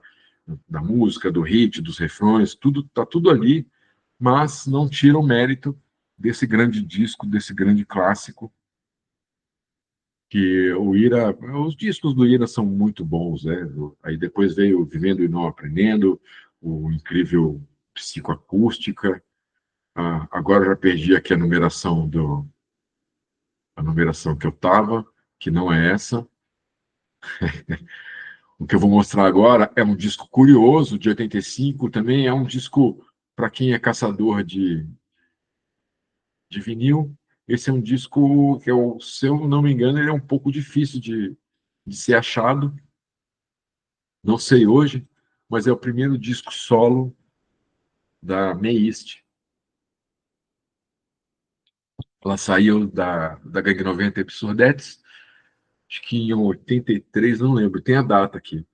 da música, do hit, dos refrões, tudo tá tudo ali, mas não tira o mérito desse grande disco, desse grande clássico que o Ira, os discos do Ira são muito bons, né? Aí depois veio Vivendo e Não Aprendendo, o incrível Psicoacústica. Agora eu já perdi aqui a numeração que eu estava, que não é essa. O que eu vou mostrar agora é um disco curioso de 85, também é um disco para quem é caçador de vinil. Esse é um disco que, se eu não me engano, ele é um pouco difícil de ser achado. Não sei hoje, mas é o primeiro disco solo da Meist. Ela saiu da Gangue 90 Absurdettes, acho que em 83, não lembro, tem a data aqui.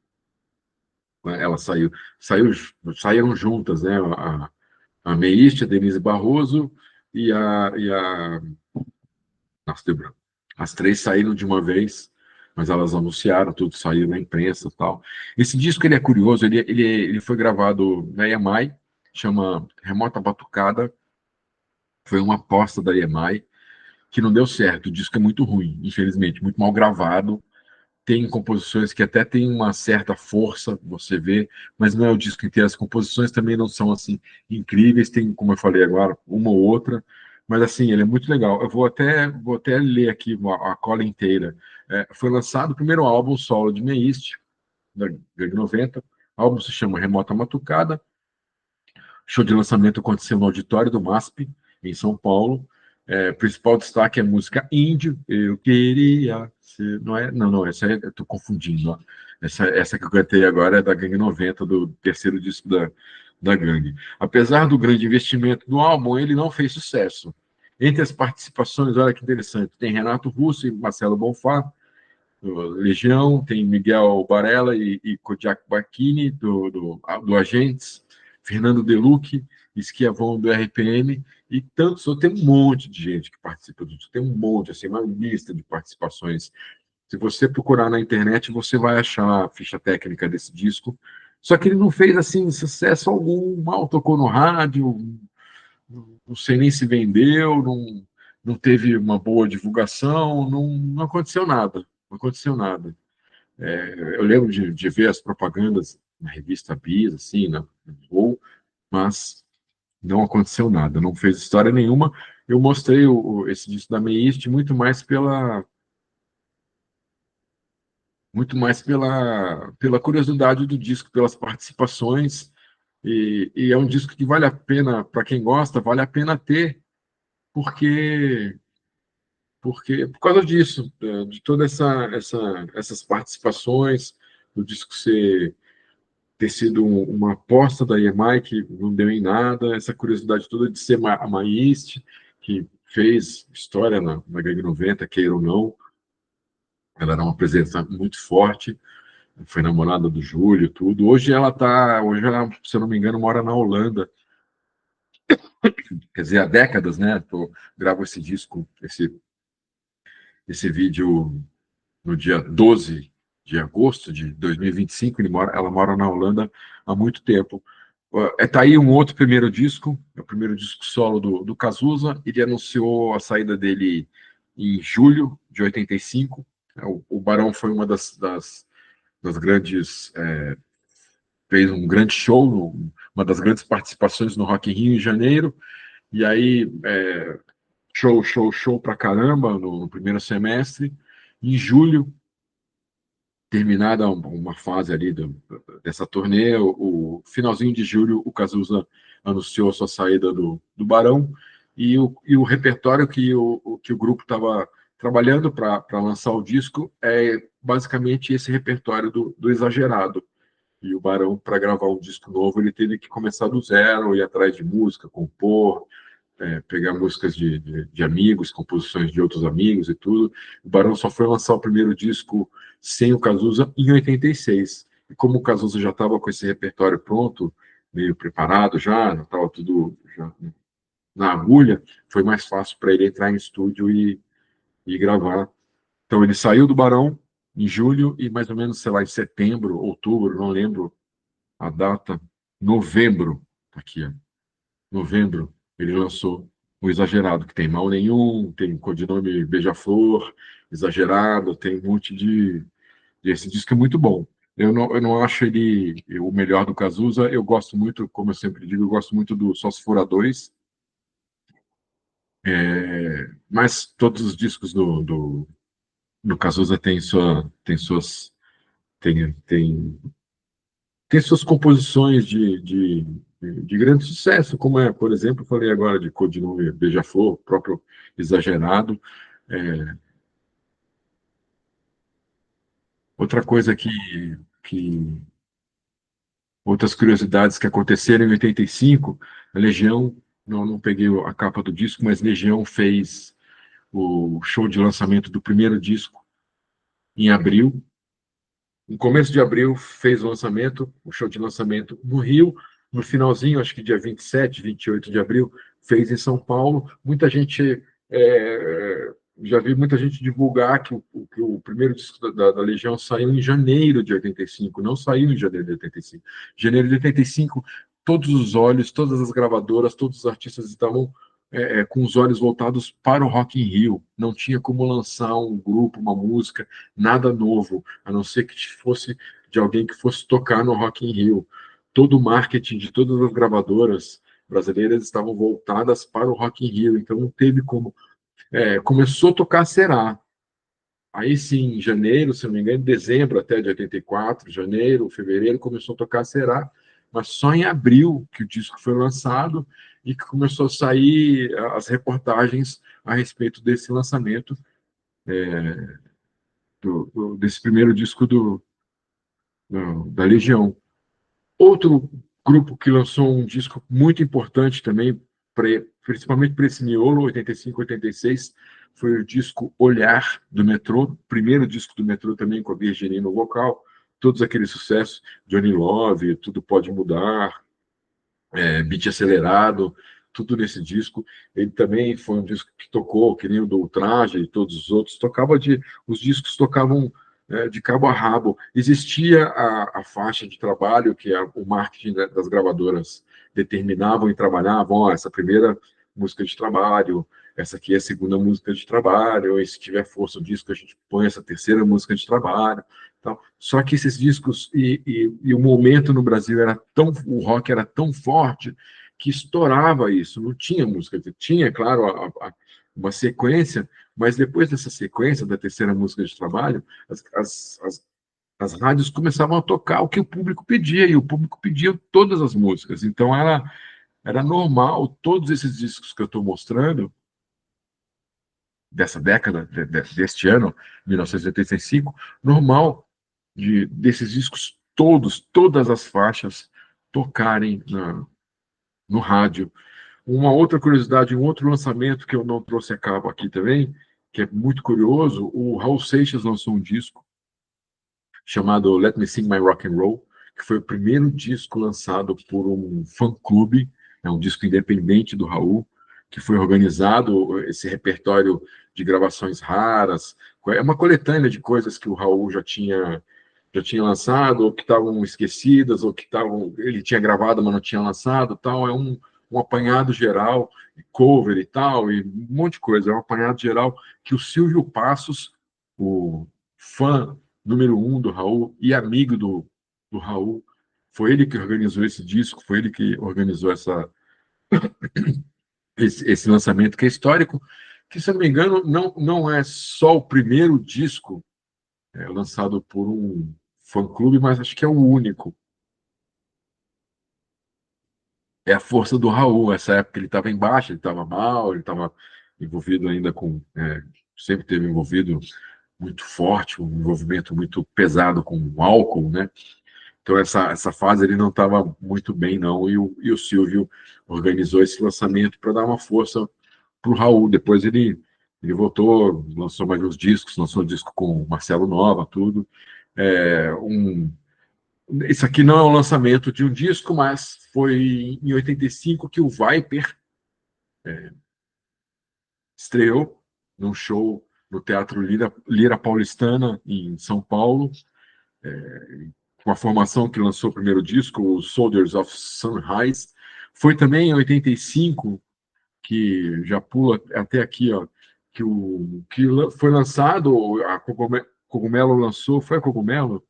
Ela saiu, saíram juntas, né? A Meist, a Denise Barroso e a Nossa, deu branco. As três saíram de uma vez, mas elas anunciaram, tudo saiu na imprensa e tal. Esse disco ele é curioso, ele foi gravado na EMI, chama Remota Batucada, foi uma aposta da EMI, que não deu certo. O disco é muito ruim, infelizmente, muito mal gravado. Tem composições que até tem uma certa força, você vê, mas não é o disco inteiro. As composições também não são assim incríveis, tem, como eu falei agora, uma ou outra, mas assim, ele é muito legal. Eu vou até ler aqui a cola inteira. Foi lançado o primeiro álbum solo de Meist, da Gangue 90. O álbum se chama Remota Matucada. O show de lançamento aconteceu no auditório do MASP, em São Paulo. Principal destaque é a música Índio, Eu Queria Ser. Não, não, não, essa eu estou confundindo. Ó. Essa que eu cantei agora é da Gangue 90, do terceiro disco da Gangue. Apesar do grande investimento no álbum, ele não fez sucesso. Entre as participações, olha que interessante, tem Renato Russo e Marcelo Bonfá, do Legião, tem Miguel Barella e Kodiak Bacchini, do Agentes, Fernando Deluque, Esquiavon, do RPM, e tantos outros. Tem um monte de gente que participa disso, tem um monte, assim, uma lista de participações. Se você procurar na internet, você vai achar a ficha técnica desse disco. Só que ele não fez assim sucesso algum, mal tocou no rádio, não sei nem se vendeu, não teve uma boa divulgação, não aconteceu nada. Não aconteceu nada. Eu lembro de ver as propagandas na revista Bis, assim, no Gol, mas não aconteceu nada, não fez história nenhuma. Eu mostrei esse disco da Meist muito mais pela curiosidade do disco, pelas participações, e é um disco que vale a pena, para quem gosta, vale a pena ter, porque por causa disso, de toda essas participações, do disco ter sido uma aposta da EMI que não deu em nada, essa curiosidade toda de ser a Maíste, que fez história na Gangue 90, queira ou não, ela era uma presença muito forte, foi namorada do Júlio, tudo. Hoje ela, se eu não me engano, mora na Holanda, quer dizer, há décadas, né? Gravo esse disco, esse vídeo no dia 12 de agosto de 2025, ela mora na Holanda há muito tempo. Tá aí um outro primeiro disco, é o primeiro disco solo do Cazuza. Ele anunciou a saída dele em julho de 85. O Barão foi uma das grandes. Fez um grande show, uma das grandes participações no Rock in Rio em janeiro. E aí, show pra caramba no primeiro semestre. Em julho, terminada uma fase ali dessa turnê. O finalzinho de julho, o Cazuza anunciou sua saída do Barão, e o repertório que o grupo estava trabalhando para lançar o disco é basicamente esse repertório do Exagerado. E o Barão, para gravar um disco novo, ele teve que começar do zero, ir atrás de música, compor, pegar músicas de amigos, composições de outros amigos e tudo. O Barão só foi lançar o primeiro disco sem o Cazuza em 86. E como o Cazuza já estava com esse repertório pronto, meio preparado já estava tudo já na agulha, foi mais fácil para ele entrar em estúdio e gravar. Então ele saiu do Barão em julho e mais ou menos, sei lá, em setembro, outubro, não lembro a data, novembro, tá aqui, ó, novembro, ele lançou o Exagerado, que tem Mal Nenhum, tem codinome Beija-Flor, Exagerado, tem um monte de. Esse disco é muito bom. Eu não acho ele o melhor do Cazuza, eu gosto muito, como eu sempre digo, eu gosto muito do Só Se For a Dois, mas todos os discos do Cazuza têm suas composições de grande sucesso, como por exemplo, eu falei agora de Codinome Beija-Flor, próprio Exagerado. É, outra coisa que. Outras curiosidades que aconteceram em 85, a Legião, não peguei a capa do disco, mas Legião fez o show de lançamento do primeiro disco em abril. No começo de abril, fez o lançamento, o show de lançamento no Rio. No finalzinho, acho que dia 27, 28 de abril, fez em São Paulo. Muita gente, já vi muita gente divulgar que o primeiro disco da Legião saiu em janeiro de 85, não saiu em janeiro de 85. Janeiro de 85, todos os olhos, todas as gravadoras, todos os artistas estavam com os olhos voltados para o Rock in Rio. Não tinha como lançar um grupo, uma música, nada novo, a não ser que fosse de alguém que fosse tocar no Rock in Rio. Todo o marketing de todas as gravadoras brasileiras estavam voltadas para o Rock in Rio, então não teve como. Começou a tocar Será. Aí sim, em janeiro, se não me engano, dezembro até de 84, janeiro, fevereiro, começou a tocar Será, mas só em abril que o disco foi lançado e que começou a sair as reportagens a respeito desse lançamento, desse primeiro disco da Legião. Outro grupo que lançou um disco muito importante também, principalmente para esse miolo, 85, 86, foi o disco Olhar, do Metrô, primeiro disco do Metrô também com a Virginia no vocal, todos aqueles sucessos, Johnny Love, Tudo Pode Mudar, Beat Acelerado, tudo nesse disco. Ele também foi um disco que tocou, que nem o do Ultraje e todos os outros, os discos tocavam de cabo a rabo. Existia a faixa de trabalho que o marketing das gravadoras determinavam e trabalhavam, essa primeira música de trabalho, essa aqui é a segunda música de trabalho, e se tiver força o disco, a gente põe essa terceira música de trabalho. Então, só que esses discos e o momento no Brasil o rock era tão forte que estourava isso, não tinha música, tinha, claro, uma sequência, mas depois dessa sequência, da terceira música de trabalho, as rádios começavam a tocar o que o público pedia, e o público pedia todas as músicas, então era normal, todos esses discos que eu estou mostrando, dessa década, deste ano, 1985, normal desses discos todos, todas as faixas tocarem no rádio. Uma outra curiosidade, um outro lançamento que eu não trouxe a cabo aqui também, que é muito curioso, o Raul Seixas lançou um disco chamado Let Me Sing My Rock and Roll, que foi o primeiro disco lançado por um fã-clube, um disco independente do Raul, que foi organizado, esse repertório de gravações raras, é uma coletânea de coisas que o Raul já tinha lançado, ou que estavam esquecidas, ou que ele tinha gravado, mas não tinha lançado, tal. É um apanhado geral, cover e tal, e um monte de coisa. É um apanhado geral que o Silvio Passos, o fã número um do Raul e amigo do Raul, foi ele que organizou esse disco, foi ele que organizou esse lançamento, que é histórico, que, se eu não me engano, não é só o primeiro disco lançado por um fã-clube, mas acho que é o único. é a força do Raul. Essa época ele estava embaixo, ele estava mal, ele estava envolvido ainda com. Sempre teve envolvido muito forte, um envolvimento muito pesado com o álcool, né? Então, essa fase ele não estava muito bem, não. E o Silvio organizou esse lançamento para dar uma força para o Raul. Depois ele voltou, lançou mais uns discos, lançou um disco com o Marcelo Nova, tudo. É, um, Isso aqui não é o lançamento de um disco, mas foi em 85 que o Viper estreou num show no Teatro Lira Paulistana, em São Paulo, com a formação que lançou o primeiro disco, o Soldiers of Sunrise. Foi também em 85, que já pula até aqui, ó, que foi lançado, a Cogumelo lançou, foi a Cogumelo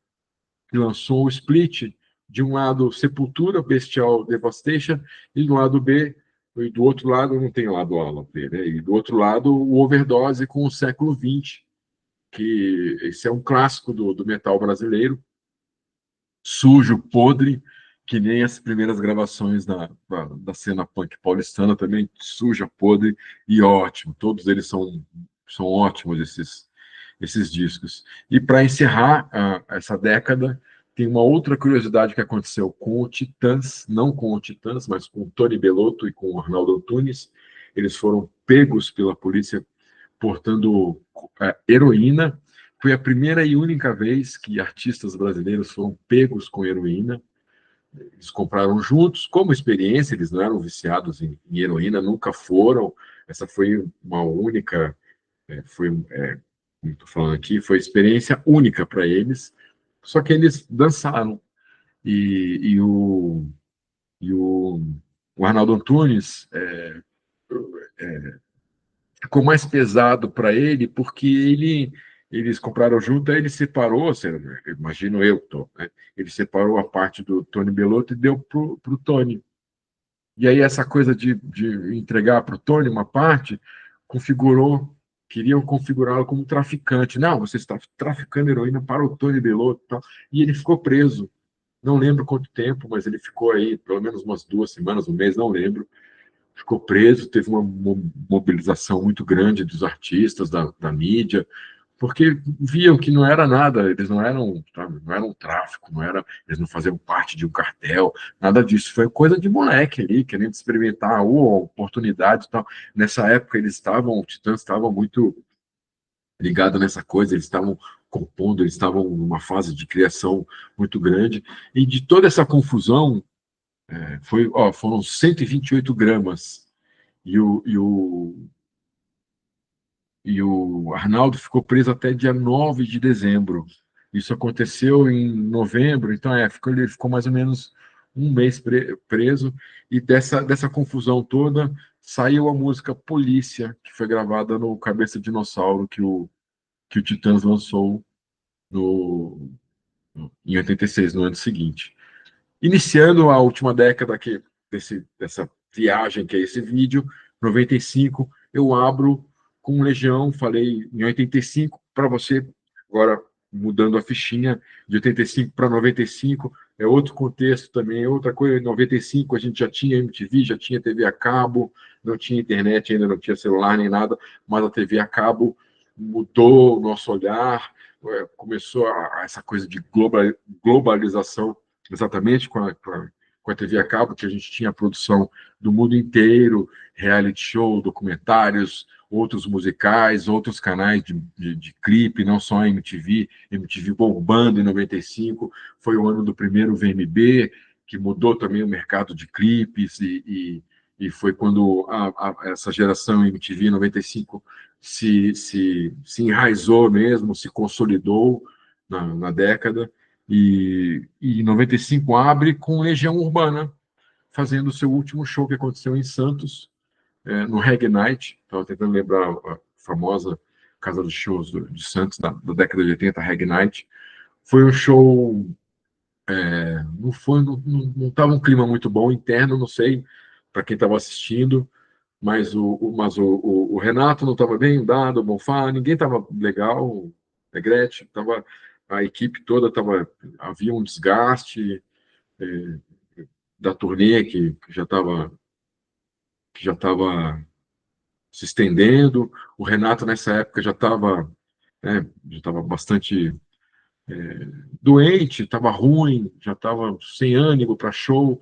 que lançou o Split, de um lado Sepultura, Bestial Devastation, e do lado B, e do outro lado, não tem lado A, lado B, né? E do outro lado, o Overdose com o Século XX, que esse é um clássico do metal brasileiro, sujo, podre, que nem as primeiras gravações da cena punk paulistana, também suja, podre e ótimo. Todos eles são ótimos, esses discos. E para encerrar essa década, tem uma outra curiosidade que aconteceu com o Titãs, não com o Titãs, mas com o Tony Bellotto e com o Arnaldo Antunes. Eles foram pegos pela polícia portando heroína. Foi a primeira e única vez que artistas brasileiros foram pegos com heroína. Eles compraram juntos, como experiência, eles não eram viciados em heroína, nunca foram. Essa foi uma única, como estou falando aqui, foi experiência única para eles. Só que eles dançaram. E, e o, e o Arnaldo Antunes ficou mais pesado para ele, porque eles compraram junto, aí ele separou, imagino eu, Tom, né? Ele separou a parte do Tony Bellotto e deu para o Tony. E aí essa coisa de entregar para o Tony uma parte, queriam configurá-lo como traficante. Não, você está traficando heroína para o Tony Bellotto. Tal. E ele ficou preso. Não lembro quanto tempo, mas ele ficou aí pelo menos umas 2 semanas, um mês, não lembro, ficou preso, teve uma mobilização muito grande dos artistas, da mídia, porque viam que não era nada, eles não eram, sabe, não eram tráfico, eles não faziam parte de um cartel, nada disso, foi coisa de moleque ali, querendo experimentar a oportunidade e tal. Nessa época os Titãs estavam muito ligados nessa coisa, eles estavam compondo, eles estavam numa fase de criação muito grande, e de toda essa confusão, foram 128 gramas e o Arnaldo ficou preso até dia 9 de dezembro. Isso aconteceu em novembro, então ele ficou mais ou menos um mês preso, e dessa confusão toda saiu a música Polícia, que foi gravada no Cabeça Dinossauro, que o Titãs lançou no, em 86, no ano seguinte. Iniciando a última década dessa viagem que é esse vídeo, 95, eu abro com Legião, falei em 85, para você, agora mudando a fichinha, de 85 para 95, é outro contexto também, é outra coisa. Em 95 a gente já tinha MTV, já tinha TV a cabo, não tinha internet, ainda não tinha celular nem nada, mas a TV a cabo mudou o nosso olhar, começou essa coisa de globalização, exatamente com a TV a cabo, que a gente tinha a produção do mundo inteiro, reality show, documentários, outros musicais, outros canais de clipe, não só a MTV bombando em 95, foi o ano do primeiro VMB, que mudou também o mercado de clipes, e foi quando essa geração MTV 95 se enraizou mesmo, se consolidou na década, e em 95 abre com Legião Urbana, fazendo o seu último show que aconteceu em Santos, no Reggae Night. Estava tentando lembrar a famosa casa dos shows de Santos, da década de 80, Reggae Night. Foi um show. Não estava um clima muito bom interno, não sei para quem estava assistindo, mas o Renato não estava bem, o Dado, o Bonfá, ninguém estava legal, o Negrete, a equipe toda havia um desgaste, da turnê que já estava se estendendo. O Renato, nessa época, já estava bastante doente, estava ruim, já estava sem ânimo para show.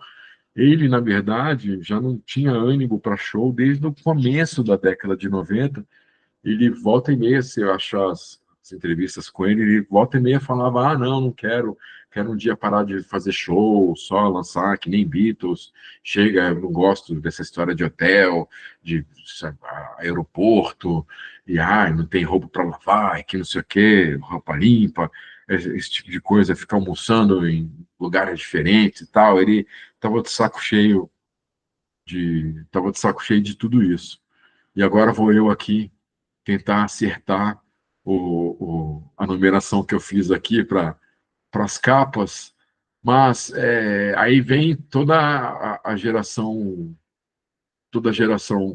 Ele, na verdade, já não tinha ânimo para show desde o começo da década de 90. Ele volta e meia, se eu achar as entrevistas com ele, ele volta e meia falava: ah, não, não quero, quero um dia parar de fazer show, só lançar, que nem Beatles, chega, eu não gosto dessa história de hotel, de sabe, aeroporto, e não tem roupa para lavar, que não sei o quê, roupa limpa, esse tipo de coisa, ficar almoçando em lugares diferentes e tal. Ele estava de saco cheio de tudo isso. E agora vou eu aqui tentar acertar a numeração que eu fiz aqui para as capas, mas aí vem toda a geração,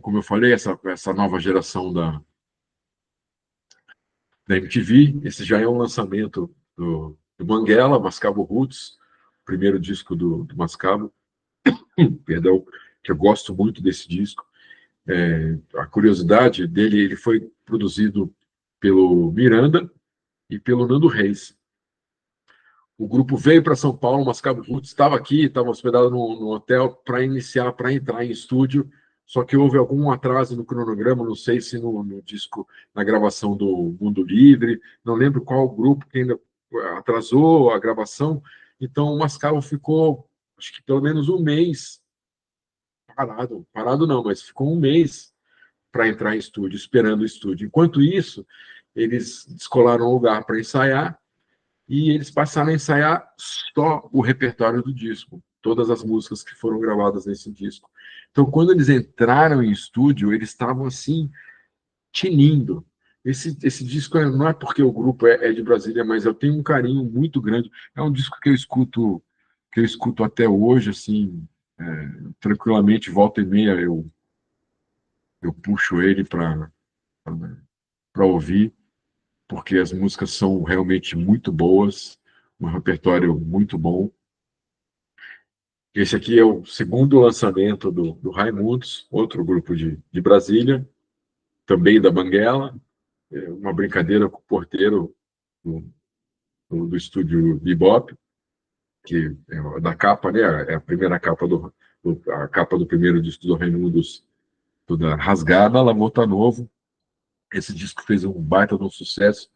como eu falei, essa nova geração da MTV. Esse já é um lançamento do Banguela, Mascavo Roots, primeiro disco do Mascavo, perdão, que eu gosto muito desse disco. A curiosidade dele, ele foi produzido pelo Miranda e pelo Nando Reis. O grupo veio para São Paulo, Mascavo Roots estava aqui, estava hospedado no hotel para entrar em estúdio, só que houve algum atraso no cronograma, não sei se no disco, na gravação do Mundo Livre, não lembro qual grupo que ainda atrasou a gravação, então o Mascavo ficou, acho que pelo menos um mês parado não, mas ficou um mês para entrar em estúdio, esperando o estúdio. Enquanto isso, eles descolaram um lugar para ensaiar, e eles passaram a ensaiar só o repertório do disco, todas as músicas que foram gravadas nesse disco. Então, quando eles entraram em estúdio, eles estavam assim, tinindo. Esse disco não é porque o grupo é de Brasília, mas eu tenho um carinho muito grande. É um disco que eu escuto até hoje, assim, tranquilamente, volta e meia eu puxo ele para ouvir, porque as músicas são realmente muito boas, um repertório muito bom. Esse aqui é o segundo lançamento do Raimundos, outro grupo de Brasília, também da Banguela, uma brincadeira com o porteiro do estúdio Bebop, que é da capa, né? É a primeira capa a capa do primeiro disco do Raimundos, toda rasgada, ela tá novo. Esse disco fez um baita de um sucesso.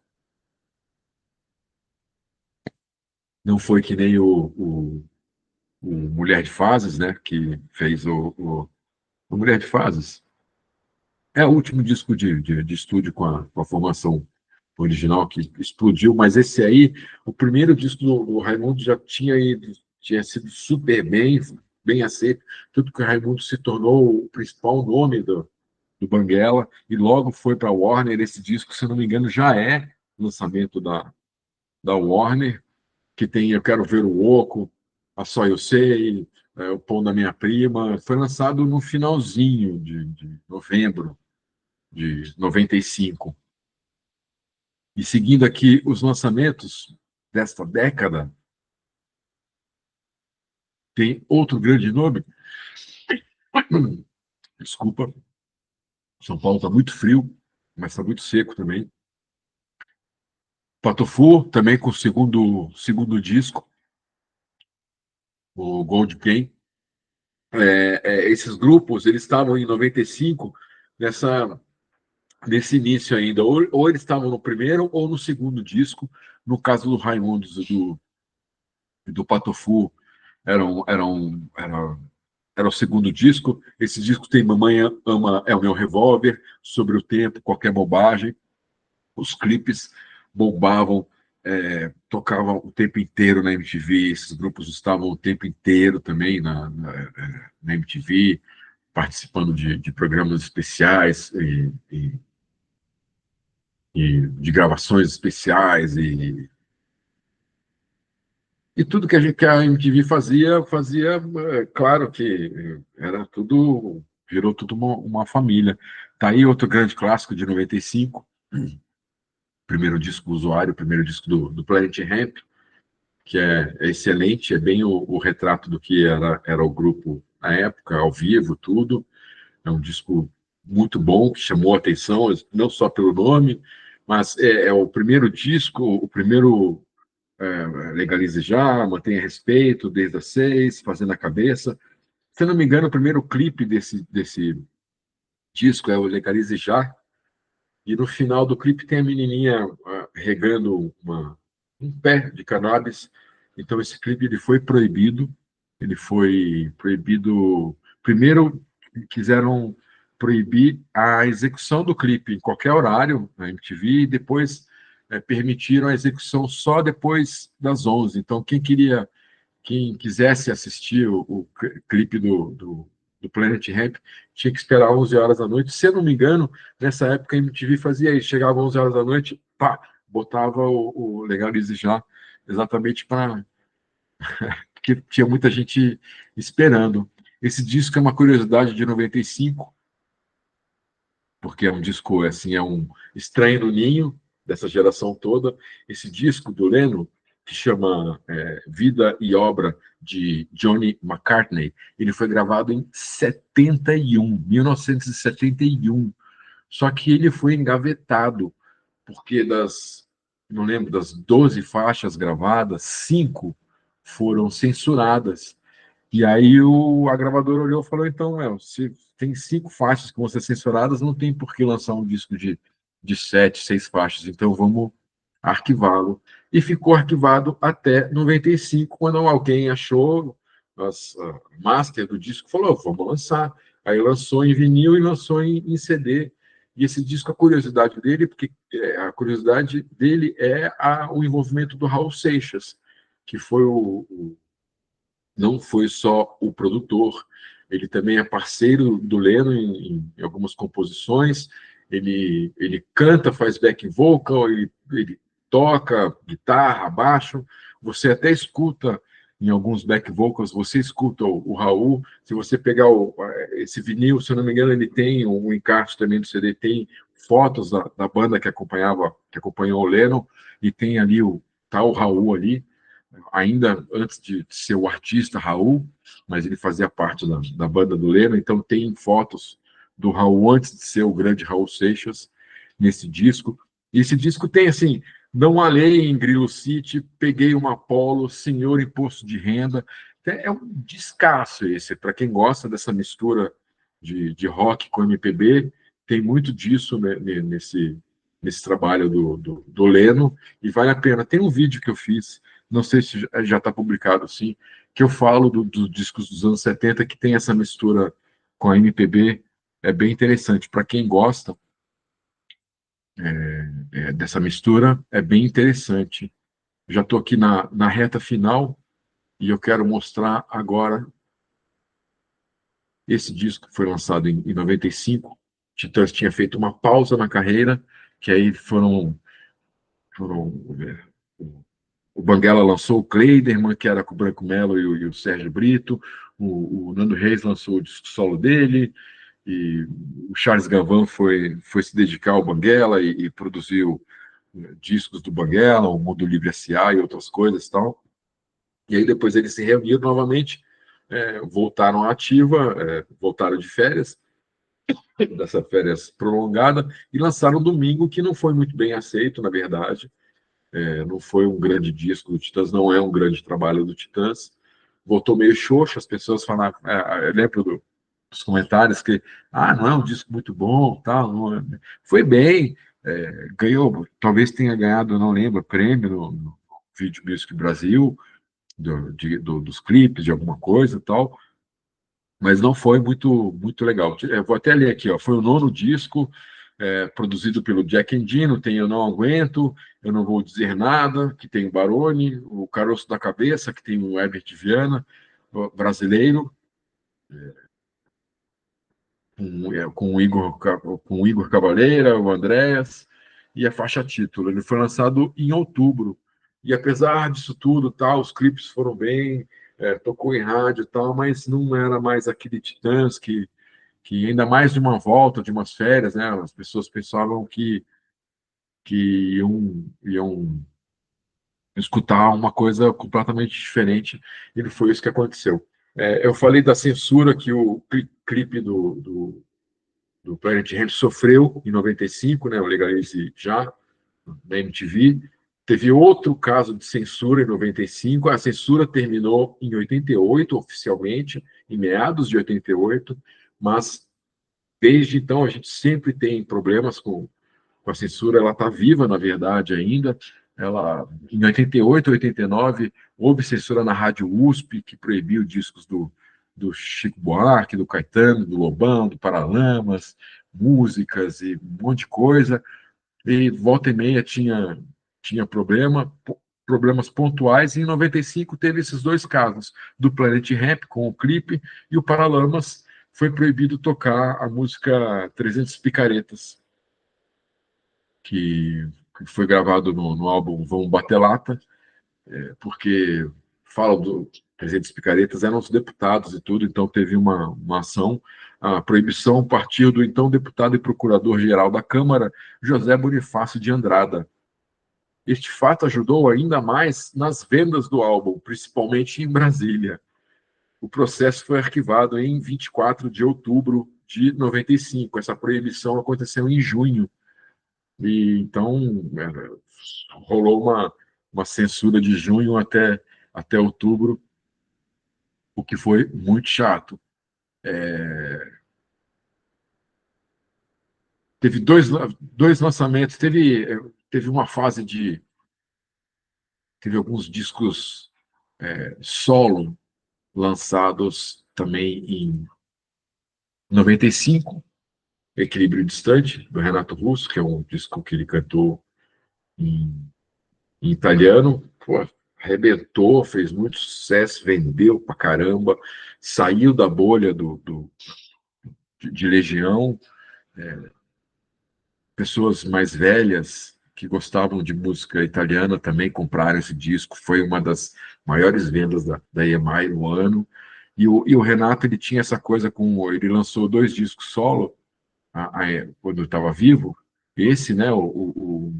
Não foi que nem o Mulher de Fases, né? Que fez o Mulher de Fases. É o último disco de estúdio com a formação original que explodiu, mas esse aí, o primeiro disco do Raimundo já tinha sido super bem aceito, tudo que o Raimundo se tornou o principal nome do Banguela, e logo foi para a Warner. Esse disco, se não me engano, já é lançamento da Warner, que tem Eu Quero Ver o Oco, A Só Eu Sei, O Pão da Minha Prima. Foi lançado no finalzinho de novembro de 95. E seguindo aqui os lançamentos desta década, tem outro grande nome. Desculpa, São Paulo está muito frio, mas está muito seco também. Patofu, também com o segundo disco, o Gold Game. Esses grupos, eles estavam em 95, nesse início ainda. Ou eles estavam no primeiro ou no segundo disco. No caso do Raimundos e do Patofu, era o segundo disco. Esse disco tem Mamãe Ama É o Meu Revólver, Sobre o Tempo, Qualquer Bobagem. Os clipes bombavam, tocavam o tempo inteiro na MTV. Esses grupos estavam o tempo inteiro também na MTV, participando de programas especiais e de gravações especiais. E tudo que a MTV fazia, claro que era tudo, virou tudo uma família. Tá aí outro grande clássico de 95, primeiro disco Usuário, primeiro disco do Planet Hemp, que é excelente, é bem o retrato do que era o grupo na época, ao vivo, tudo. É um disco muito bom, que chamou a atenção, não só pelo nome, mas é o primeiro disco, o primeiro Legalize Já, Mantenha Respeito, Desde as Seis, Fazendo a Cabeça. Se eu não me engano, o primeiro clipe desse disco é o Legalize Já, e no final do clipe tem a menininha regando um pé de cannabis. Então esse clipe ele foi proibido. Ele foi proibido. Primeiro quiseram proibir a execução do clipe em qualquer horário na MTV, e depois permitiram a execução só depois das 11. Então quem quisesse assistir o clipe do Planet Hemp tinha que esperar 11 horas da noite. Se eu não me engano, nessa época a MTV fazia isso, chegava 11 horas da noite, pá, botava o Legalize Já, exatamente para porque tinha muita gente esperando. Esse disco é uma curiosidade de 95, porque é um disco, assim, é um estranho no ninho dessa geração toda. Esse disco do Lennon, que chama Vida e Obra de Johnny McCartney, ele foi gravado em 1971. Só que ele foi engavetado, porque não lembro, das 12 faixas gravadas, 5 foram censuradas. E aí a gravadora olhou e falou, então, se tem 5 faixas que vão ser censuradas, não tem por que lançar um disco de 7, 6 faixas, então vamos arquivá-lo. E ficou arquivado até 95, quando alguém achou a master do disco, falou, vamos lançar. Aí lançou em vinil e lançou em CD. E esse disco, a curiosidade dele, porque a curiosidade dele é o envolvimento do Raul Seixas, que foi não foi só o produtor, ele também é parceiro do Leno em algumas composições, ele canta, faz back vocal, ele toca guitarra, baixo, você até escuta em alguns back vocals, você escuta o Raul, se você pegar esse vinil, se eu não me engano, ele tem um encarte também do CD, tem fotos da banda que acompanhou o Leno, e tem ali tá o Raul ali, ainda antes de ser o artista Raul, mas ele fazia parte da banda do Leno, então tem fotos do Raul antes de ser o grande Raul Seixas nesse disco. E esse disco tem assim, não há lei em Grilo City, peguei uma Polo, senhor imposto de renda. É um descasso esse, para quem gosta dessa mistura de rock com MPB, tem muito disso, né, nesse trabalho do Leno, e vale a pena. Tem um vídeo que eu fiz, não sei se já está publicado assim, que eu falo dos discos dos anos 70 que tem essa mistura com a MPB, é bem interessante. Para quem gosta dessa mistura, é bem interessante. Já estou aqui na reta final e eu quero mostrar agora esse disco que foi lançado em 95. Titãs tinha feito uma pausa na carreira, que aí foram o Banguela lançou o Kleiderman, que era com o Branco Melo e o Sérgio Brito, o Nando Reis lançou o disco solo dele, e o Charles Gavan foi se dedicar ao Banguela e produziu discos do Banguela, o Mundo Livre S.A. e outras coisas e tal. E aí depois eles se reuniram novamente, voltaram à ativa, voltaram de férias, dessa férias prolongada, e lançaram Domingo, que não foi muito bem aceito, na verdade. Não foi um grande disco do Titãs, não é um grande trabalho do Titãs. Voltou meio xoxo, as pessoas falaram, eu lembro dos comentários que, não é um disco muito bom, tal, não é. Foi bem, ganhou, talvez tenha ganhado, não lembro, prêmio no Video Music Brasil, dos clipes, de alguma coisa e tal, mas não foi muito legal. Eu vou até ler aqui, ó, foi o nono disco, produzido pelo Jack Endino, tem Eu Não Aguento, Eu Não Vou Dizer Nada, que tem o Baroni, o Caroço da Cabeça, que tem o Herbert Viana, o brasileiro, com o Igor Cavaleira, o Andréas, e a faixa título. Ele foi lançado em outubro, e apesar disso tudo, tal, os clipes foram bem, tocou em rádio e tal, mas não era mais aquele Titãs que ainda mais de uma volta, de umas férias, né? As pessoas pensavam que iam escutar uma coisa completamente diferente, e não foi isso que aconteceu. Eu falei da censura que o clipe do Planet Hemp sofreu em 95, né, o Legalize Já, na MTV. Teve outro caso de censura em 95. A censura terminou em 88, oficialmente, em meados de 88, mas desde então a gente sempre tem problemas com a censura. Ela está viva, na verdade, ainda. Ela, em 88, 89, houve censura na Rádio USP, que proibiu discos do Chico Buarque, do Caetano, do Lobão, do Paralamas, músicas e um monte de coisa. E volta e meia tinha problemas pontuais, e em 95 teve esses dois casos, do Planet Ramp com o clipe, e o Paralamas foi proibido tocar a música 300 Picaretas, que foi gravado no álbum Vamos Bater Lata, porque fala do 300 Picaretas, eram os deputados e tudo, então teve uma ação. A proibição partiu do então deputado e procurador-geral da Câmara, José Bonifácio de Andrada. Este fato ajudou ainda mais nas vendas do álbum, principalmente em Brasília. O processo foi arquivado em 24 de outubro de 95. Essa proibição aconteceu em junho. E então rolou uma censura de junho até outubro, o que foi muito chato. Teve dois lançamentos, teve uma fase de. Teve alguns discos solo lançados também em 95, Equilíbrio Distante, do Renato Russo, que é um disco que ele cantou em, em italiano. Pô, arrebentou, fez muito sucesso, vendeu pra caramba, saiu da bolha de Legião. Pessoas mais velhas que gostavam de música italiana também compraram esse disco. Foi uma das maiores vendas da EMI no ano. E o Renato, ele tinha essa coisa com. Ele lançou dois discos solo quando estava vivo. Esse, né, o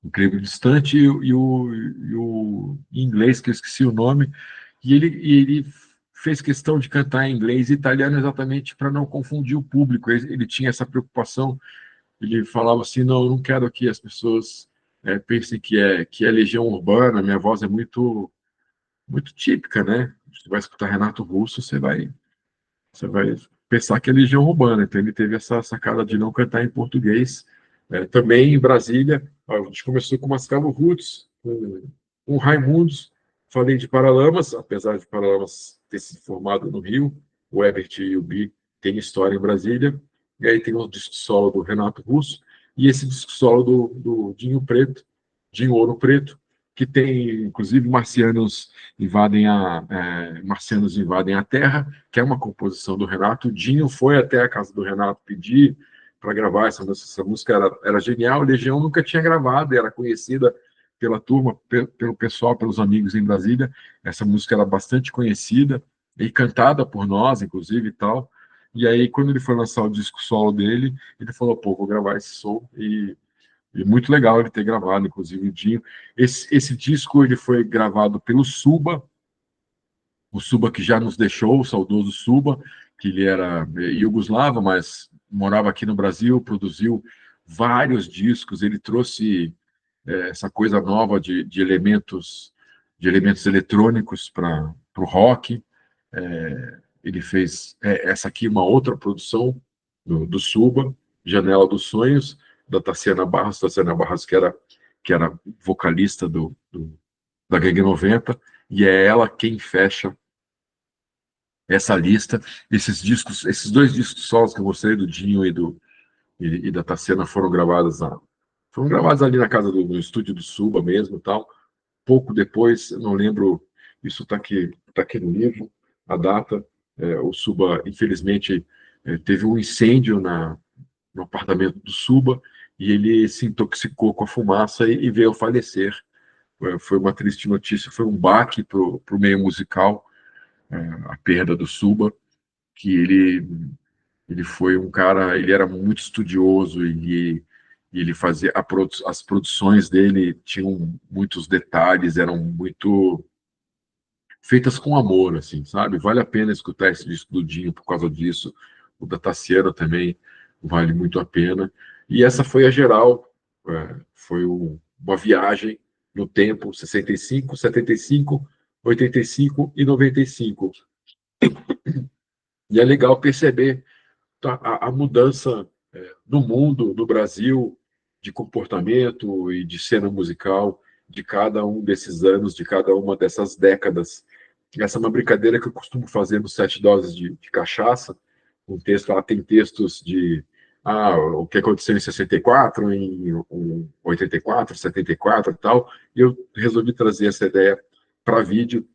Incrível Distante, e o em inglês, que eu esqueci o nome. E ele fez questão de cantar em inglês e italiano exatamente para não confundir o público. Ele tinha essa preocupação. Ele falava assim: não, eu não quero que as pessoas pensem que é Legião Urbana. Minha voz é muito muito típica, né? Você vai escutar Renato Russo, você vai pensar que é Legião Urbana. Então ele teve essa sacada de não cantar em português. Também em Brasília, a gente começou com Mascavo Roots, com Raimundos. Falei de Paralamas, apesar de Paralamas ter se formado no Rio. O Ebert e o Bi têm história em Brasília. E aí tem o disco solo do Renato Russo e esse disco solo do Dinho Preto, Dinho Ouro Preto, que tem, inclusive, Marcianos Invadem a Terra, que é uma composição do Renato. O Dinho foi até a casa do Renato pedir para gravar essa música. Essa música era genial. Legião nunca tinha gravado, era conhecida pela turma, pelo pessoal, pelos amigos em Brasília. Essa música era bastante conhecida e cantada por nós, inclusive, e tal. E aí, quando ele foi lançar o disco solo dele, ele falou: pô, vou gravar esse som. E muito legal ele ter gravado, inclusive, o Dinho. Esse disco ele foi gravado pelo Suba, o Suba que já nos deixou, o saudoso Suba, que ele era iugoslavo, mas morava aqui no Brasil, produziu vários discos. Ele trouxe essa coisa nova de elementos eletrônicos para o rock. Ele fez essa aqui, uma outra produção do Suba, Janela dos Sonhos, da Tassiana Barras, que era vocalista da Gangue 90, e é ela quem fecha essa lista. Esses dois discos solos que eu mostrei, do Dinho e da Tassiana, foram gravados ali na casa no estúdio do Suba mesmo, tal. Pouco depois, eu não lembro, isso está aqui no livro, a data. O Suba, infelizmente, teve um incêndio no apartamento do Suba, e ele se intoxicou com a fumaça e veio a falecer. Foi uma triste notícia, foi um baque para o meio musical, a perda do Suba, que ele foi um cara. Ele era muito estudioso, e ele fazia as produções dele tinham muitos detalhes, eram muito feitas com amor, assim, sabe? Vale a pena escutar esse disco do Dinho por causa disso. O da Tassiana também vale muito a pena. E essa foi a geral, foi uma viagem no tempo, 65, 75, 85 e 95. E é legal perceber a mudança no mundo, no Brasil, de comportamento e de cena musical de cada um desses anos, de cada uma dessas décadas. Essa é uma brincadeira que eu costumo fazer nos Sete Doses de Cachaça. Um texto, lá tem textos de o que aconteceu em 64, em 84, 74 e tal, e eu resolvi trazer essa ideia para vídeo,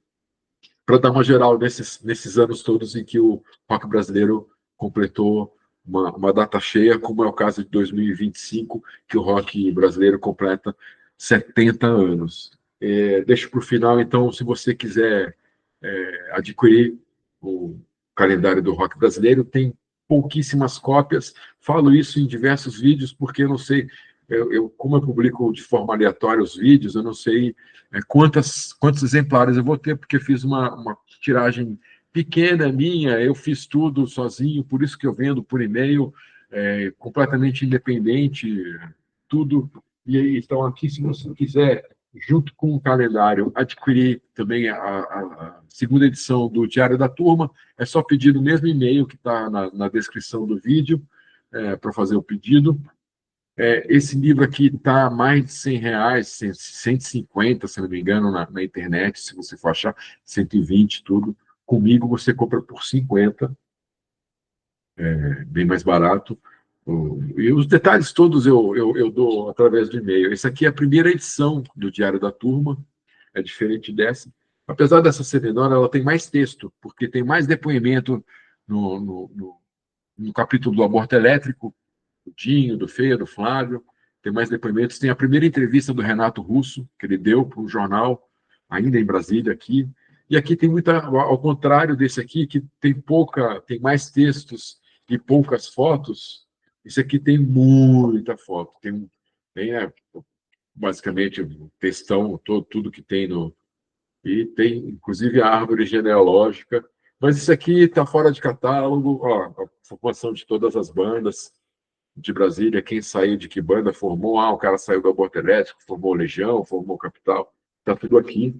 para dar uma geral nesses anos todos em que o rock brasileiro completou uma data cheia, como é o caso de 2025, que o rock brasileiro completa 70 anos. Deixo para o final, então, se você quiser adquirir o calendário do rock brasileiro, tem pouquíssimas cópias. Falo isso em diversos vídeos, porque eu não sei, como eu publico de forma aleatória os vídeos, eu não sei quantos exemplares eu vou ter, porque fiz uma tiragem pequena minha, eu fiz tudo sozinho, por isso que eu vendo por e-mail, completamente independente, tudo. E aí, então, aqui, se você quiser, junto com o calendário, adquirir também a segunda edição do Diário da Turma, é só pedir no mesmo e-mail que está na descrição do vídeo, para fazer o pedido. Esse livro aqui está a mais de R$ 100, 150, se não me engano, na internet, se você for achar, 120, tudo. Comigo você compra por 50, bem mais barato. E os detalhes todos eu dou através do e-mail. Esse aqui é a primeira edição do Diário da Turma, é diferente dessa. Apesar dessa ser menor, ela tem mais texto, porque tem mais depoimento no capítulo do aborto elétrico, do Dinho, do Feia, do Flávio, tem mais depoimentos. Tem a primeira entrevista do Renato Russo, que ele deu para um jornal, ainda em Brasília, aqui. E aqui tem muita, ao contrário desse aqui, que tem mais textos e poucas fotos, esse aqui tem muita foto. Basicamente, o textão, tudo que tem no. E tem, inclusive, a árvore genealógica. Mas isso aqui está fora de catálogo, ó, a formação de todas as bandas de Brasília, quem saiu de que banda formou, o cara saiu do Aborto Elétrico, formou Legião, formou Capital, está tudo aqui.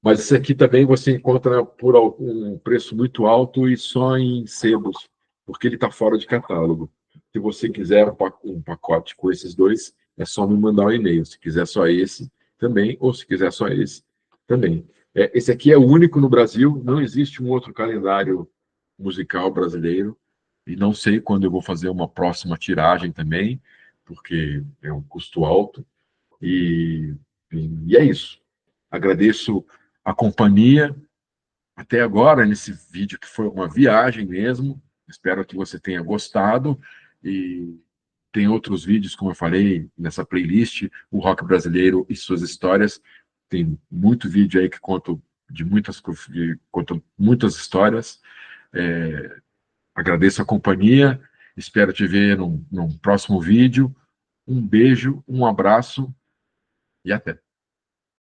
Mas isso aqui também você encontra por um preço muito alto e só em sebos, porque ele está fora de catálogo. Se você quiser um pacote com esses dois, é só me mandar um e-mail. Se quiser só esse, também, ou se quiser só esse, também. Esse aqui é o único no Brasil, não existe um outro calendário musical brasileiro, e não sei quando eu vou fazer uma próxima tiragem também, porque é um custo alto, e, e é isso. Agradeço a companhia até agora, nesse vídeo que foi uma viagem mesmo. Espero que você tenha gostado. E tem outros vídeos, como eu falei, nessa playlist, o rock brasileiro e suas histórias. Tem muito vídeo aí que conta muitas histórias. Agradeço a companhia. Espero te ver num próximo vídeo. Um beijo, um abraço e até.